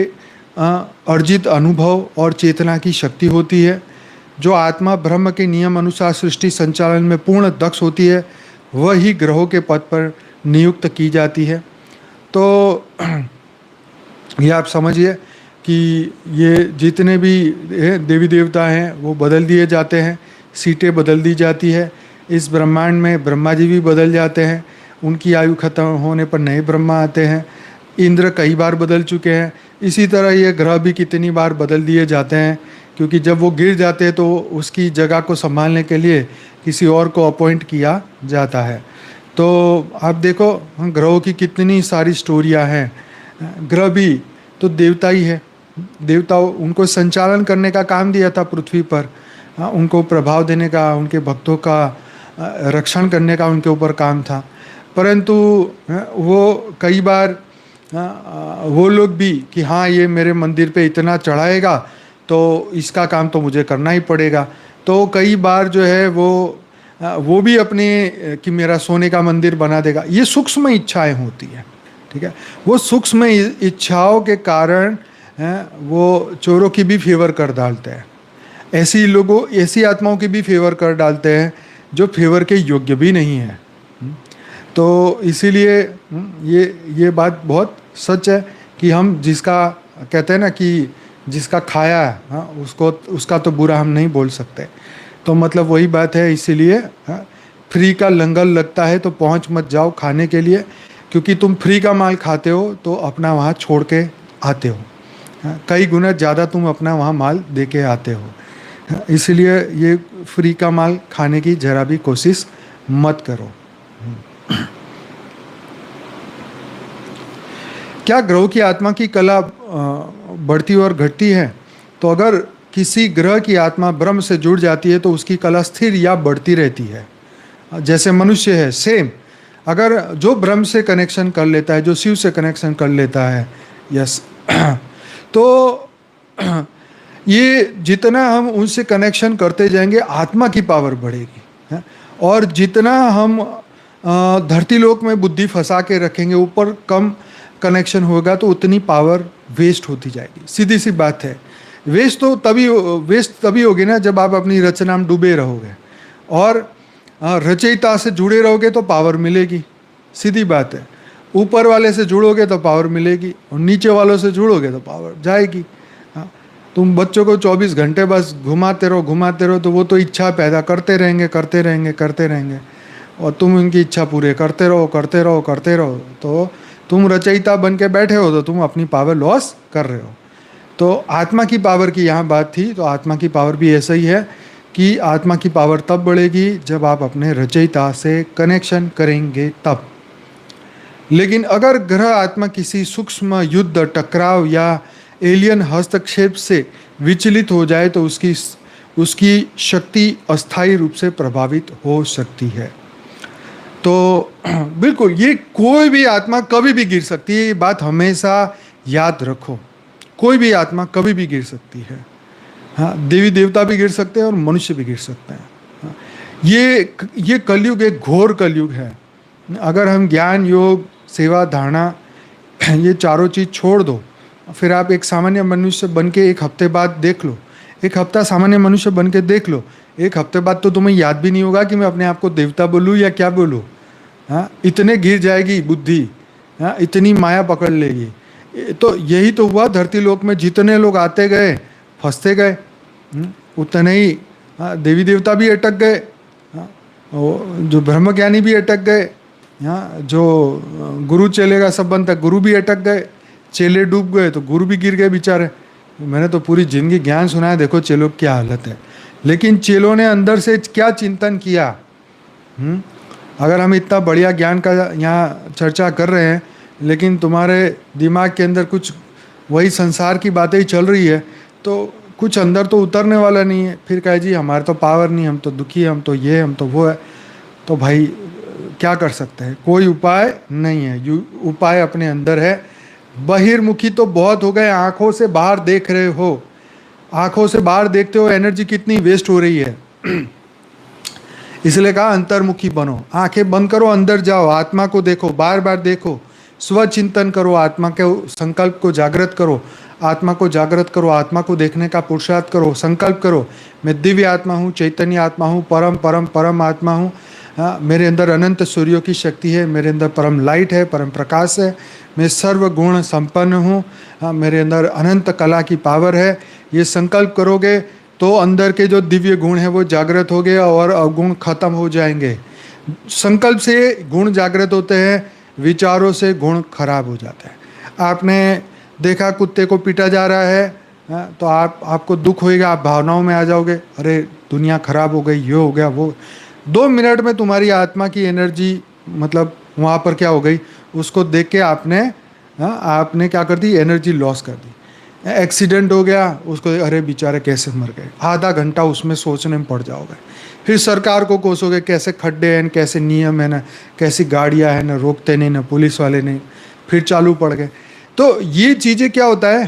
अर्जित अनुभव और चेतना की शक्ति होती है। जो आत्मा ब्रह्म के नियम अनुसार सृष्टि संचालन में पूर्ण दक्ष होती है, वह ही ग्रहों के पद पर नियुक्त की जाती है। तो ये आप समझिए कि ये जितने भी देवी देवता हैं वो बदल दिए जाते हैं, सीटें बदल दी जाती है। इस ब्रह्मांड में ब्रह्मा जी भी बदल जाते हैं, उनकी आयु खत्म होने पर नए ब्रह्मा आते हैं। इंद्र कई बार बदल चुके हैं। इसी तरह ये ग्रह भी कितनी बार बदल दिए जाते हैं, क्योंकि जब वो गिर जाते हैं तो उसकी जगह को संभालने के लिए किसी और को अपॉइंट किया जाता है। तो आप देखो ग्रहों की कितनी सारी स्टोरियाँ हैं। ग्रह भी तो देवता ही है, देवता उनको संचालन करने का काम दिया था पृथ्वी पर, उनको प्रभाव देने का, उनके भक्तों का रक्षण करने का उनके ऊपर काम था। परंतु वो कई बार वो लोग भी कि हाँ ये मेरे मंदिर पे इतना चढ़ाएगा तो इसका काम तो मुझे करना ही पड़ेगा। तो कई बार जो है वो भी अपने कि मेरा सोने का मंदिर बना देगा। ये सूक्ष्म इच्छाएं होती है, ठीक है। वो सूक्ष्म इच्छाओं के कारण वो चोरों की भी फेवर कर डालते हैं, ऐसी आत्माओं की भी फेवर कर डालते हैं जो फेवर के योग्य भी नहीं है। तो इसीलिए ये बात बहुत सच है कि हम जिसका कहते हैं ना कि जिसका खाया है, हाँ, उसका तो बुरा हम नहीं बोल सकते। तो मतलब वही बात है। इसीलिए फ्री का लंगर लगता है तो पहुंच मत जाओ खाने के लिए, क्योंकि तुम फ्री का माल खाते हो तो अपना वहाँ छोड़ के आते हो, कई गुना ज़्यादा तुम अपना वहाँ माल दे के आते हो। इसलिए ये फ्री का माल खाने की जरा भी कोशिश मत करो। क्या ग्रहों की आत्मा की कला बढ़ती और घटती है? तो अगर किसी ग्रह की आत्मा ब्रह्म से जुड़ जाती है तो उसकी कला स्थिर या बढ़ती रहती है। जैसे मनुष्य है, सेम। अगर जो ब्रह्म से कनेक्शन कर लेता है, जो शिव से कनेक्शन कर लेता है, यस, तो ये जितना हम उनसे कनेक्शन करते जाएंगे आत्मा की पावर बढ़ेगी। और जितना हम धरती लोक में बुद्धि फंसा के रखेंगे, ऊपर कम कनेक्शन होगा तो उतनी पावर वेस्ट होती जाएगी। सीधी सी बात है। वेस्ट तभी होगी ना जब आप अपनी रचना में डूबे रहोगे और रचयिता से जुड़े रहोगे तो पावर मिलेगी। सीधी बात है। ऊपर वाले से जुड़ोगे तो पावर मिलेगी और नीचे वालों से जुड़ोगे तो पावर जाएगी। तुम बच्चों को 24 घंटे बस घुमाते रहो तो वो तो इच्छा पैदा करते रहेंगे और तुम उनकी इच्छा पूरे करते रहो तो तुम रचयिता बन के बैठे हो तो तुम अपनी पावर लॉस कर रहे हो। तो आत्मा की पावर की यहाँ बात थी, तो आत्मा की पावर भी ऐसा ही है कि आत्मा की पावर तब बढ़ेगी जब आप अपने रचयिता से कनेक्शन करेंगे तब। लेकिन अगर ग्रह आत्मा किसी सूक्ष्म युद्ध, टकराव या एलियन हस्तक्षेप से विचलित हो जाए तो उसकी शक्ति अस्थायी रूप से प्रभावित हो सकती है। तो बिल्कुल ये कोई भी आत्मा कभी भी गिर सकती है, ये बात हमेशा याद रखो। कोई भी आत्मा कभी भी गिर सकती है। हाँ, देवी देवता भी गिर सकते हैं और मनुष्य भी गिर सकते हैं। हाँ, ये कलयुग एक घोर कलयुग है। अगर हम ज्ञान, योग, सेवा, धारणा ये चारों चीज़ छोड़ दो, फिर आप एक सामान्य मनुष्य बन के एक हफ्ते बाद देख लो, एक हफ्ता सामान्य मनुष्य बन के देख लो, एक हफ्ते बाद तो तुम्हें याद भी नहीं होगा कि मैं अपने आप को देवता बोलूँ या क्या बोलूँ। हाँ, इतने गिर जाएगी बुद्धि। हाँ, इतनी माया पकड़ लेगी। तो यही तो हुआ धरती लोक में, जितने लोग आते गए फंसते गए, उतने ही देवी देवता भी अटक गए, जो ब्रह्मज्ञानी भी अटक गए, जो गुरु चेले का संबंध था गुरु भी अटक गए, चेले डूब गए तो गुरु भी गिर गए बेचारे। मैंने तो पूरी जिंदगी ज्ञान सुना है, देखो चेलों की क्या हालत है। लेकिन चेलों ने अंदर से क्या चिंतन किया। अगर हम इतना बढ़िया ज्ञान का यहाँ चर्चा कर रहे हैं लेकिन तुम्हारे दिमाग के अंदर कुछ वही संसार की बातें ही चल रही है तो कुछ अंदर तो उतरने वाला नहीं है। फिर कहे जी हमारे तो पावर नहीं, हम तो दुखी है, हम तो ये, हम तो वो है। तो भाई क्या कर सकते हैं? कोई उपाय नहीं है। उपाय अपने अंदर है। बहिर्मुखी तो बहुत हो गए, आंखों से बाहर देख रहे हो, आंखों से बाहर देखते हो एनर्जी कितनी वेस्ट हो रही है। इसलिए कहा अंतर्मुखी बनो, आंखें बंद करो, अंदर जाओ, आत्मा को देखो, बार बार देखो, स्व चिंतन करो, आत्मा के संकल्प को जागृत करो, आत्मा को जागृत करो, आत्मा को देखने का पुरुषार्थ करो, संकल्प करो, मैं दिव्य आत्मा हूँ, चैतन्य आत्मा हूँ, परम परम परम आत्मा हूँ। हाँ, मेरे अंदर अनंत सूर्यों की शक्ति है, मेरे अंदर परम लाइट है, परम प्रकाश है, मैं सर्व गुण संपन्न हूँ। हाँ, मेरे अंदर अनंत कला की पावर है। ये संकल्प करोगे तो अंदर के जो दिव्य गुण है वो जागृत हो गए और अवगुण खत्म हो जाएंगे। संकल्प से गुण जागृत होते हैं, विचारों से गुण खराब हो जाते हैं। आपने देखा कुत्ते को पीटा जा रहा है, तो आपको दुख होएगा, आप भावनाओं में आ जाओगे, अरे दुनिया खराब हो गई, ये हो गया वो। 2 मिनट में तुम्हारी आत्मा की एनर्जी मतलब वहाँ पर क्या हो गई, उसको देख के आपने क्या कर दी, एनर्जी लॉस कर दी। एक्सीडेंट हो गया, उसको अरे बेचारे कैसे मर गए, आधा घंटा उसमें सोचने में पड़ जाओगे। फिर सरकार को कोसोगे, कैसे खड्डे हैं, कैसे नियम है ना, कैसी गाड़ियाँ हैं ना, रोकते नहीं ना पुलिस वाले नहीं, फिर चालू पड़ गए। तो ये चीज़ें क्या होता है,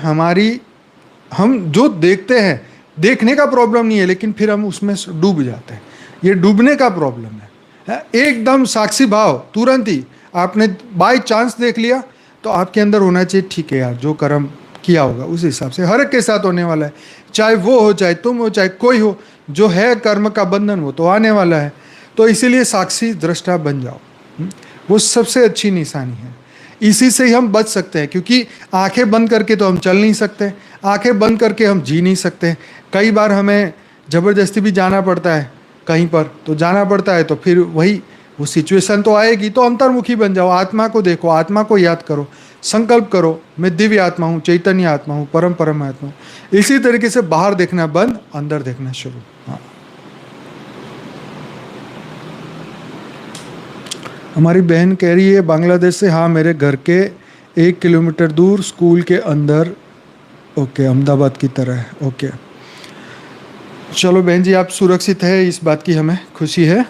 हम जो देखते हैं, देखने का प्रॉब्लम नहीं है, लेकिन फिर हम उसमें डूब जाते हैं, ये डूबने का प्रॉब्लम है। एकदम साक्षी भाव, तुरंत ही आपने बाय चांस देख लिया, तो आपके अंदर होना चाहिए, ठीक है यार, जो कर्म किया होगा उस हिसाब से हर एक के साथ होने वाला है, चाहे वो हो, चाहे तुम हो, चाहे कोई हो, जो है कर्म का बंधन वो तो आने वाला है। तो इसीलिए साक्षी दृष्टा बन जाओ, वो सबसे अच्छी निशानी है। इसी से ही हम बच सकते हैं, क्योंकि आंखें बंद करके तो हम चल नहीं सकते, आंखें बंद करके हम जी नहीं सकते। कई बार हमें ज़बरदस्ती भी जाना पड़ता है कहीं पर, तो जाना पड़ता है, तो फिर वही वो सिचुएशन तो आएगी। तो अंतर्मुखी बन जाओ, आत्मा को देखो, आत्मा को याद करो, संकल्प करो, मैं दिव्य आत्मा हूँ, चैतन्य आत्मा हूँ, परम परम आत्मा हूँ। इसी तरीके से बाहर देखना बंद, अंदर देखना शुरू। हाँ, हमारी बहन कह रही है बांग्लादेश से, हाँ मेरे घर के 1 किलोमीटर दूर स्कूल के अंदर। ओके, अहमदाबाद की तरह है। ओके, चलो बहन जी, आप सुरक्षित है, इस बात की हमें खुशी है।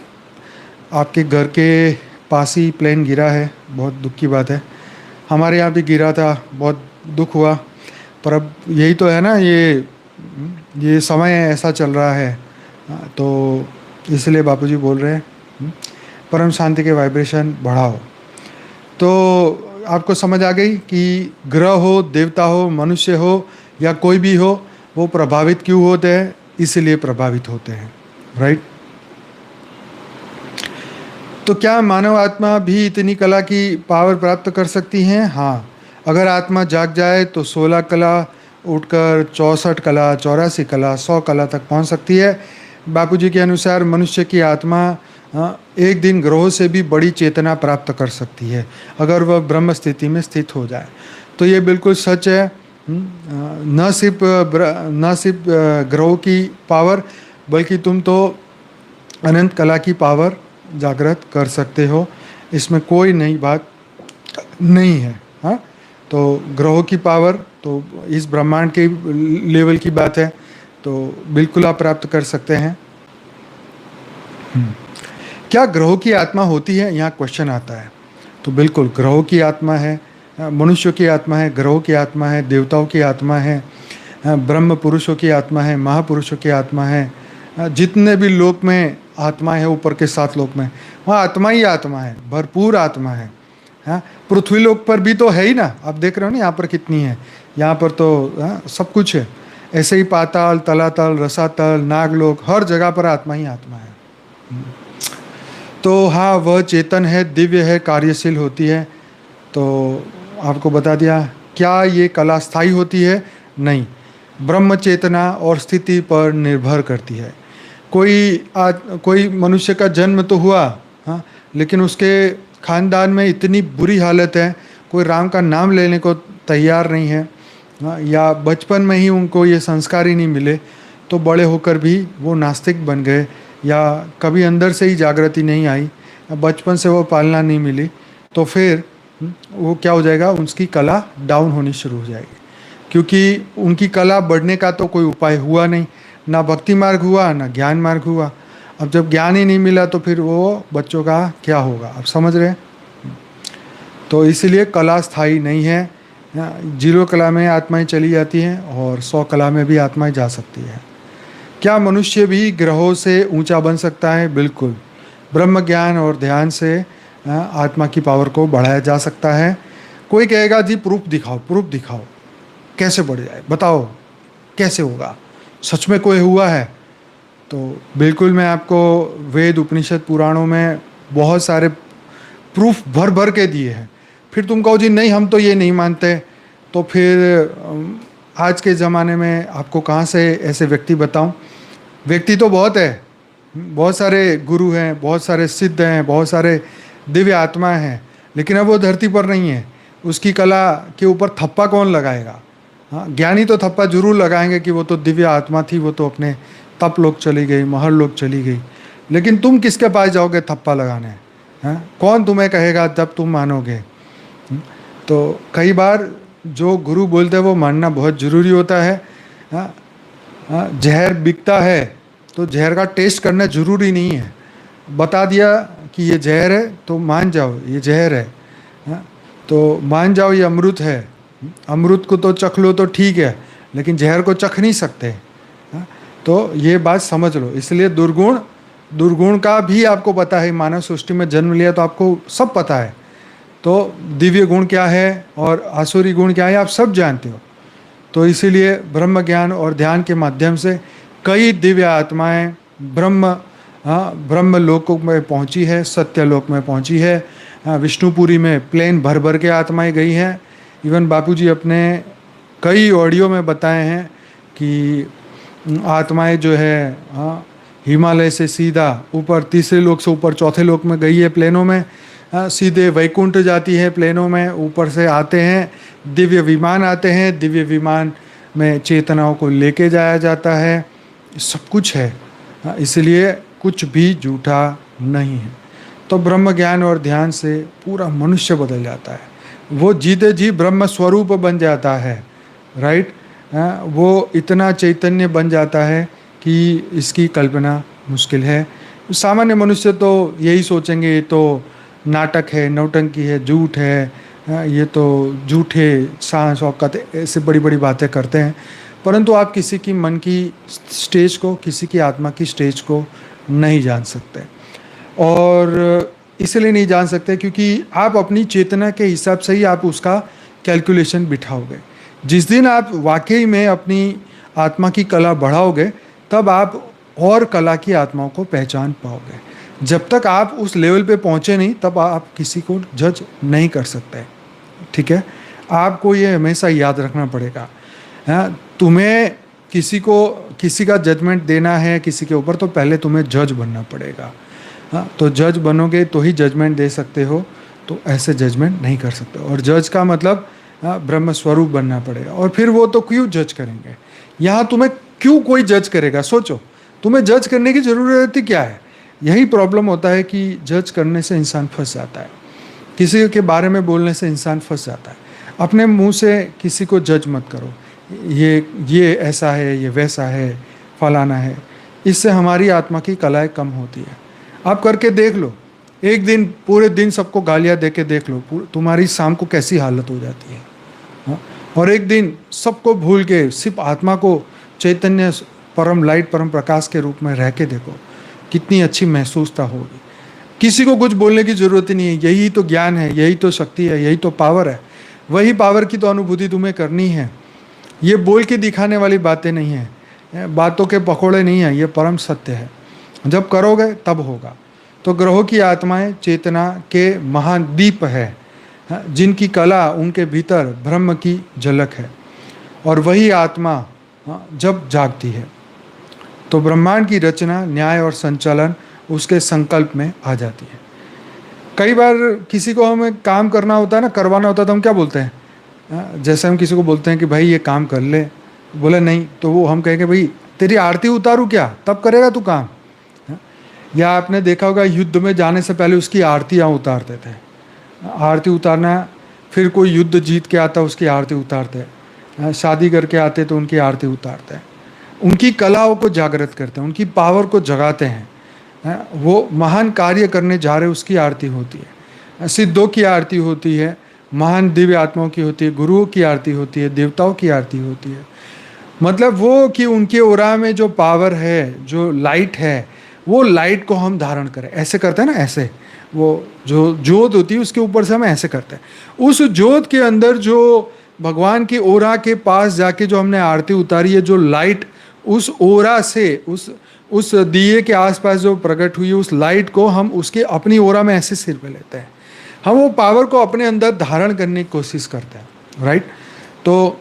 आपके घर के पास ही प्लेन गिरा है, बहुत दुख की बात है। हमारे यहाँ भी गिरा था, बहुत दुख हुआ, पर अब यही तो है ना, ये समय ऐसा चल रहा है। तो इसलिए बापूजी बोल रहे हैं परम शांति के वाइब्रेशन बढ़ाओ। तो आपको समझ आ गई कि ग्रह हो, देवता हो, मनुष्य हो या कोई भी हो, वो प्रभावित क्यों होते हैं, इसलिए प्रभावित होते हैं, राइट। तो क्या मानव आत्मा भी इतनी कला की पावर प्राप्त कर सकती हैं? हाँ, अगर आत्मा जाग जाए तो 16 कला उठकर 64 कला, 84 कला, 100 कला तक पहुंच सकती है। बापूजी के अनुसार मनुष्य की आत्मा एक दिन ग्रहों से भी बड़ी चेतना प्राप्त कर सकती है, अगर वह ब्रह्म स्थिति में स्थित हो जाए। तो ये बिल्कुल सच है। न सिर्फ ग्रहों की पावर, बल्कि तुम तो अनंत कला की पावर जागृत कर सकते हो, इसमें कोई नई बात नहीं है। हाँ, तो ग्रहों की पावर तो इस ब्रह्मांड के लेवल की बात है, तो बिल्कुल आप प्राप्त कर सकते हैं। क्या ग्रहों की आत्मा होती है, यहाँ क्वेश्चन आता है। तो बिल्कुल ग्रहों की आत्मा है, मनुष्यों की आत्मा है, ग्रहों की आत्मा है, देवताओं की आत्मा है, ब्रह्म पुरुषों की आत्मा है, महापुरुषों की आत्मा है। जितने भी लोक में आत्मा है, ऊपर के 7 लोक में, वहाँ आत्मा ही आत्मा है, भरपूर आत्मा है। हाँ, पृथ्वी लोक पर भी तो है ही ना, आप देख रहे हो ना यहाँ पर कितनी है, यहाँ पर तो सब कुछ है। ऐसे ही पाताल, तलातल, रसातल, नागलोक, हर जगह पर आत्मा ही आत्मा है। तो हाँ, वह चेतन है, दिव्य है, कार्यशील होती है। तो आपको बता दिया। क्या ये कला स्थायी होती है? नहीं, ब्रह्म चेतना और स्थिति पर निर्भर करती है। कोई मनुष्य का जन्म तो हुआ, हाँ, लेकिन उसके खानदान में इतनी बुरी हालत है, कोई राम का नाम लेने को तैयार नहीं है, हाँ, या बचपन में ही उनको ये संस्कार ही नहीं मिले, तो बड़े होकर भी वो नास्तिक बन गए, या कभी अंदर से ही जागृति नहीं आई, बचपन से वो पालना नहीं मिली, तो फिर वो क्या हो जाएगा, उसकी कला डाउन होनी शुरू हो जाएगी, क्योंकि उनकी कला बढ़ने का तो कोई उपाय हुआ नहीं, ना भक्ति मार्ग हुआ, ना ज्ञान मार्ग हुआ। अब जब ज्ञान ही नहीं मिला तो फिर वो बच्चों का क्या होगा, आप समझ रहे हैं। तो इसीलिए कला स्थायी नहीं है। 0 कला में आत्माएं चली जाती हैं और 100 कला में भी आत्माएं जा सकती है। क्या मनुष्य भी ग्रहों से ऊंचा बन सकता है? बिल्कुल। ब्रह्म ज्ञान और ध्यान से आत्मा की पावर को बढ़ाया जा सकता है। कोई कहेगा जी प्रूफ दिखाओ, प्रूफ दिखाओ, कैसे बढ़ जाए, बताओ कैसे होगा, सच में कोई हुआ है? तो बिल्कुल मैं आपको वेद उपनिषद पुराणों में बहुत सारे प्रूफ भर भर के दिए हैं। फिर तुम कहो जी नहीं हम तो ये नहीं मानते, तो फिर आज के ज़माने में आपको कहाँ से ऐसे व्यक्ति बताऊं? व्यक्ति तो बहुत है, बहुत सारे गुरु हैं, बहुत सारे सिद्ध हैं, बहुत सारे दिव्य आत्माएं हैं, लेकिन अब वो धरती पर नहीं है। उसकी कला के ऊपर थप्पा कौन लगाएगा? हाँ, ज्ञानी तो थप्पा जरूर लगाएंगे कि वो तो दिव्य आत्मा थी, वो तो अपने तप लोग चली गई, महल लोग चली गई। लेकिन तुम किसके पास जाओगे थप्पा लगाने? हाँ, कौन तुम्हें कहेगा जब तुम मानोगे? तो कई बार जो गुरु बोलते हैं वो मानना बहुत ज़रूरी होता है। हाँ, हाँ, जहर बिकता है तो जहर का टेस्ट करना ज़रूरी नहीं है। बता दिया कि ये जहर है तो मान जाओ ये जहर है। हाँ, तो मान जाओ ये अमृत है। अमृत को तो चख लो तो ठीक है, लेकिन जहर को चख नहीं सकते। हाँ, तो ये बात समझ लो। इसलिए दुर्गुण का भी आपको पता है। मानव सृष्टि में जन्म लिया तो आपको सब पता है। तो दिव्य गुण क्या है और आसुरी गुण क्या है आप सब जानते हो। तो इसीलिए ब्रह्म ज्ञान और ध्यान के माध्यम से कई दिव्य आत्माएं ब्रह्म लोक में पहुंची है, सत्य लोक में पहुंची है। विष्णुपुरी में प्लेन भर भर के आत्माएं गई हैं। इवन बापूजी अपने कई ऑडियो में बताए हैं कि आत्माएं जो है हिमालय से सीधा ऊपर तीसरे लोक से ऊपर चौथे लोक में गई है प्लेनों में। सीधे वैकुंठ जाती है प्लेनों में, ऊपर से आते हैं दिव्य विमान आते हैं, दिव्य विमान में चेतनाओं को लेके जाया जाता है। सब कुछ है, इसलिए कुछ भी झूठा नहीं है। तो ब्रह्म ज्ञान और ध्यान से पूरा मनुष्य बदल जाता है। वो जीते जी ब्रह्म स्वरूप बन जाता है, राइट। वो इतना चैतन्य बन जाता है कि इसकी कल्पना मुश्किल है। सामान्य मनुष्य तो यही सोचेंगे ये तो नाटक है, नौटंकी है, झूठ है, ये तो झूठे सांस औकात ऐसे बड़ी बड़ी बातें करते हैं। परंतु आप किसी की मन की स्टेज को, किसी की आत्मा की स्टेज को नहीं जान सकते। और इसलिए नहीं जान सकते क्योंकि आप अपनी चेतना के हिसाब से ही आप उसका कैलकुलेशन बिठाओगे। जिस दिन आप वाकई में अपनी आत्मा की कला बढ़ाओगे तब आप और कला की आत्माओं को पहचान पाओगे। जब तक आप उस लेवल पे पहुँचे नहीं तब आप किसी को जज नहीं कर सकते, ठीक है। आपको ये हमेशा याद रखना पड़ेगा। हाँ, तुम्हें किसी का जजमेंट देना है किसी के ऊपर तो पहले तुम्हें जज बनना पड़ेगा। हाँ, तो जज बनोगे तो ही जजमेंट दे सकते हो, तो ऐसे जजमेंट नहीं कर सकते। और जज का मतलब ब्रह्म स्वरूप बनना पड़ेगा। और फिर वो तो क्यों जज करेंगे? यहाँ तुम्हें क्यों कोई जज करेगा? सोचो, तुम्हें जज करने की ज़रूरत ही क्या है? यही प्रॉब्लम होता है कि जज करने से इंसान फंस जाता है, किसी के बारे में बोलने से इंसान फंस जाता है। अपने मुंह से किसी को जज मत करो, ये ऐसा है, ये वैसा है, फलाना है। इससे हमारी आत्मा की कलाएं कम होती है। आप करके देख लो, एक दिन पूरे दिन सबको गालियाँ दे के देख लो, तुम्हारी शाम को कैसी हालत हो जाती है। हाँ? और एक दिन सबको भूल के सिर्फ आत्मा को चैतन्य परम लाइट परम प्रकाश के रूप में रह के देखो, कितनी अच्छी महसूसता होगी। किसी को कुछ बोलने की ज़रूरत ही नहीं है। यही तो ज्ञान है, यही तो शक्ति है, यही तो पावर है। वही पावर की तो अनुभूति तुम्हें करनी है। ये बोल के दिखाने वाली बातें नहीं है, बातों के पकौड़े नहीं है, ये परम सत्य है। जब करोगे तब होगा। तो ग्रहों की आत्माएं चेतना के महाद्वीप है, जिनकी कला उनके भीतर ब्रह्म की झलक है। और वही आत्मा जब जागती है तो ब्रह्मांड की रचना, न्याय और संचालन उसके संकल्प में आ जाती है। कई बार किसी को हमें काम करना होता है ना, करवाना होता है, तो हम क्या बोलते हैं? जैसे हम किसी को बोलते हैं कि भाई ये काम कर ले, बोले नहीं, तो वो हम कहेंगे भाई तेरी आरती उतारूँ क्या, तब करेगा तू काम। या आपने देखा होगा युद्ध में जाने से पहले उसकी आरतियाँ उतारते थे। आरती उतारना, फिर कोई युद्ध जीत के आता उसकी आरती उतारते हैं, शादी करके आते तो उनकी आरती उतारते हैं। उनकी कलाओं को जागृत करते हैं, उनकी पावर को जगाते हैं। वो महान कार्य करने जा रहे उसकी आरती होती है, सिद्धों की आरती होती है, महान दिव्य आत्माओं की होती है, गुरुओं की आरती होती है, देवताओं की आरती होती है। मतलब वो कि उनके ओरा में जो पावर है, जो लाइट है, वो लाइट को हम धारण करें। ऐसे करते हैं ना, ऐसे वो जो ज्योत होती है उसके ऊपर से हम ऐसे करते हैं। उस ज्योत के अंदर जो भगवान की ओरा के पास जाके जो हमने आरती उतारी है, जो लाइट उस ओरा से उस दिए के आसपास जो प्रकट हुई, उस लाइट को हम उसके अपनी ओरा में ऐसे सिर पे लेते हैं। हम वो पावर को अपने अंदर धारण करने की कोशिश करते हैं, राइट। तो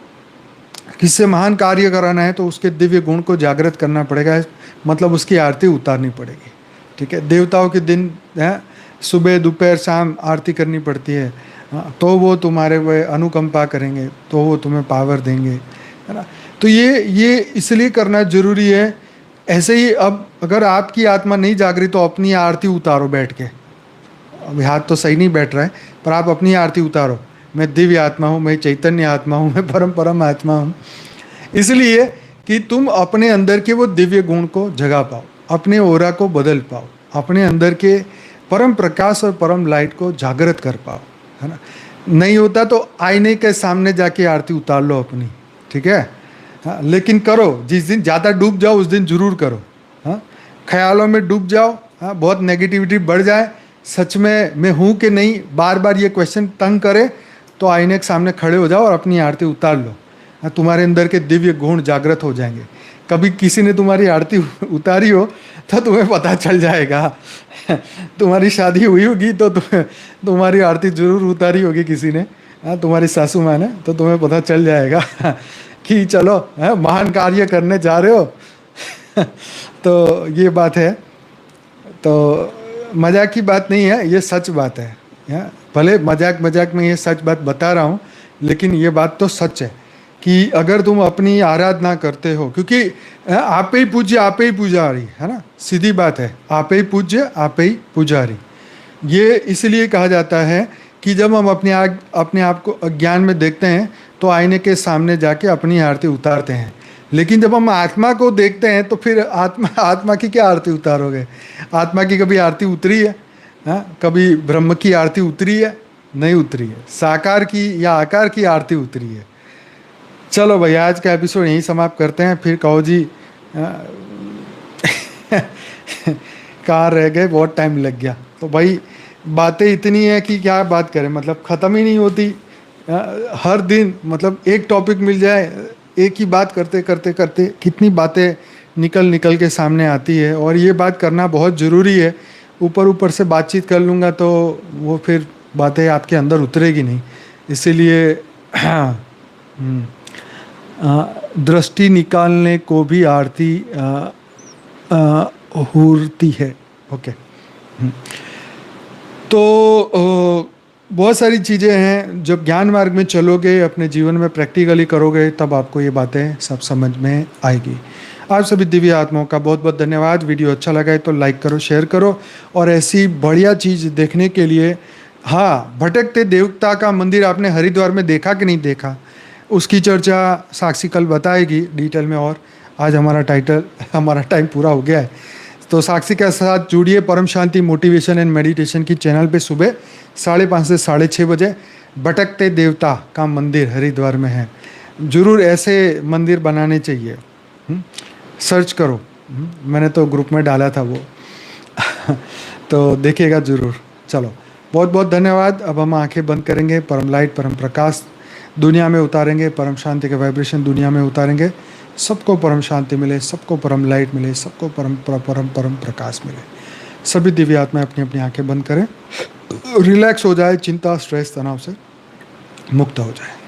किससे महान कार्य कराना है तो उसके दिव्य गुण को जागृत करना पड़ेगा, मतलब उसकी आरती उतारनी पड़ेगी, ठीक है। देवताओं के दिन है, सुबह दोपहर शाम आरती करनी पड़ती है, तो वो तुम्हारे वो अनुकंपा करेंगे, तो वो तुम्हें पावर देंगे, है ना। तो ये इसलिए करना जरूरी है। ऐसे ही अब अगर आपकी आत्मा नहीं जाग रही तो अपनी आरती उतारो बैठ के। अभी हाथ तो सही नहीं बैठ रहा है, पर आप अपनी आरती उतारो। मैं दिव्य आत्मा हूँ, मैं चैतन्य आत्मा हूँ, मैं परम परम आत्मा हूँ। इसलिए कि तुम अपने अंदर के वो दिव्य गुण को जगा पाओ, अपने ओरा को बदल पाओ, अपने अंदर के परम प्रकाश और परम लाइट को जागृत कर पाओ, है ना। नहीं होता तो आईने के सामने जाके आरती उतार लो अपनी, ठीक है। हाँ, लेकिन करो, जिस दिन ज़्यादा डूब जाओ उस दिन जरूर करो। हाँ, ख्यालों में डूब जाओ, हाँ, बहुत नेगेटिविटी बढ़ जाए, सच में मैं हूँ कि नहीं, बार बार ये क्वेश्चन तंग करे, तो आईने के सामने खड़े हो जाओ और अपनी आरती उतार लो। हाँ, तुम्हारे अंदर के दिव्य गुण जागृत हो जाएंगे। कभी किसी ने तुम्हारी आरती उतारी हो तो तुम्हें पता चल जाएगा। तुम्हारी शादी हुई होगी तो तुम्हारी आरती जरूर उतारी होगी किसी ने, हाँ, तुम्हारी सासू माँ ने, तो तुम्हें पता चल जाएगा कि चलो महान कार्य करने जा रहे हो। तो ये बात है। तो मजाक की बात नहीं है, ये सच बात है। भले मजाक मजाक में ये सच बात बता रहा हूँ, लेकिन ये बात तो सच है कि अगर तुम अपनी आराधना करते हो, क्योंकि आप ही पूज्य आप ही पुजारी, है ना, सीधी बात है, आप ही पूज्य आप ही पुजारी। ये इसलिए कहा जाता है कि जब हम अपने आप को अज्ञान में देखते हैं तो आईने के सामने जाके अपनी आरती उतारते हैं, लेकिन जब हम आत्मा को देखते हैं तो फिर आत्मा की क्या आरती उतारोगे। आत्मा की कभी आरती उतरी है? हाँ, कभी ब्रह्म की आरती उतरी है? नहीं उतरी है। साकार की या आकार की आरती उतरी है। चलो भाई, आज का एपिसोड यहीं समाप्त करते हैं। फिर कहो जी कहाँ रह गए, बहुत टाइम लग गया। तो भाई बातें इतनी है कि क्या बात करें, मतलब ख़त्म ही नहीं होती। हर दिन मतलब एक टॉपिक मिल जाए, एक ही बात करते करते करते कितनी बातें निकल के सामने आती है। और ये बात करना बहुत ज़रूरी है। ऊपर ऊपर से बातचीत कर लूँगा तो वो फिर बातें आपके अंदर उतरेगी नहीं। इसीलिए दृष्टि निकालने को भी आरती होती है। ओके। तो बहुत सारी चीज़ें हैं, जब ज्ञान मार्ग में चलोगे, अपने जीवन में प्रैक्टिकली करोगे, तब आपको ये बातें सब समझ में आएगी। आप सभी दिव्य आत्माओं का बहुत बहुत धन्यवाद। वीडियो अच्छा लगा है तो लाइक करो, शेयर करो, और ऐसी बढ़िया चीज़ देखने के लिए, हाँ, भटकते देवता का मंदिर आपने हरिद्वार में देखा कि नहीं देखा, उसकी चर्चा साक्षी कल बताएगी डिटेल में। और आज हमारा टाइम पूरा हो गया है। तो साक्षी के साथ जुड़िए परम शांति मोटिवेशन एंड मेडिटेशन की चैनल पे सुबह 5:30 से 6:30 बजे। भटकते देवता का मंदिर हरिद्वार में है। ज़रूर ऐसे मंदिर बनाने चाहिए। सर्च करो, मैंने तो ग्रुप में डाला था वो तो देखिएगा ज़रूर। चलो, बहुत बहुत धन्यवाद। अब हम आंखें बंद करेंगे, परम लाइट परम प्रकाश दुनिया में उतारेंगे, परम शांति के वाइब्रेशन दुनिया में उतारेंगे। सबको परम शांति मिले, सबको परम लाइट मिले, सबको परम परम परम प्रकाश मिले। सभी दिव्य आत्माएं अपनी अपनी आंखें बंद करें, रिलैक्स हो जाए, चिंता स्ट्रेस तनाव से मुक्त हो जाए।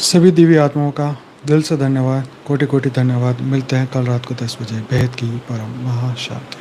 सभी दिव्य आत्माओं का दिल से धन्यवाद, कोटि कोटि धन्यवाद। मिलते हैं कल रात को 10 बजे। बेहद की परम महाशांति।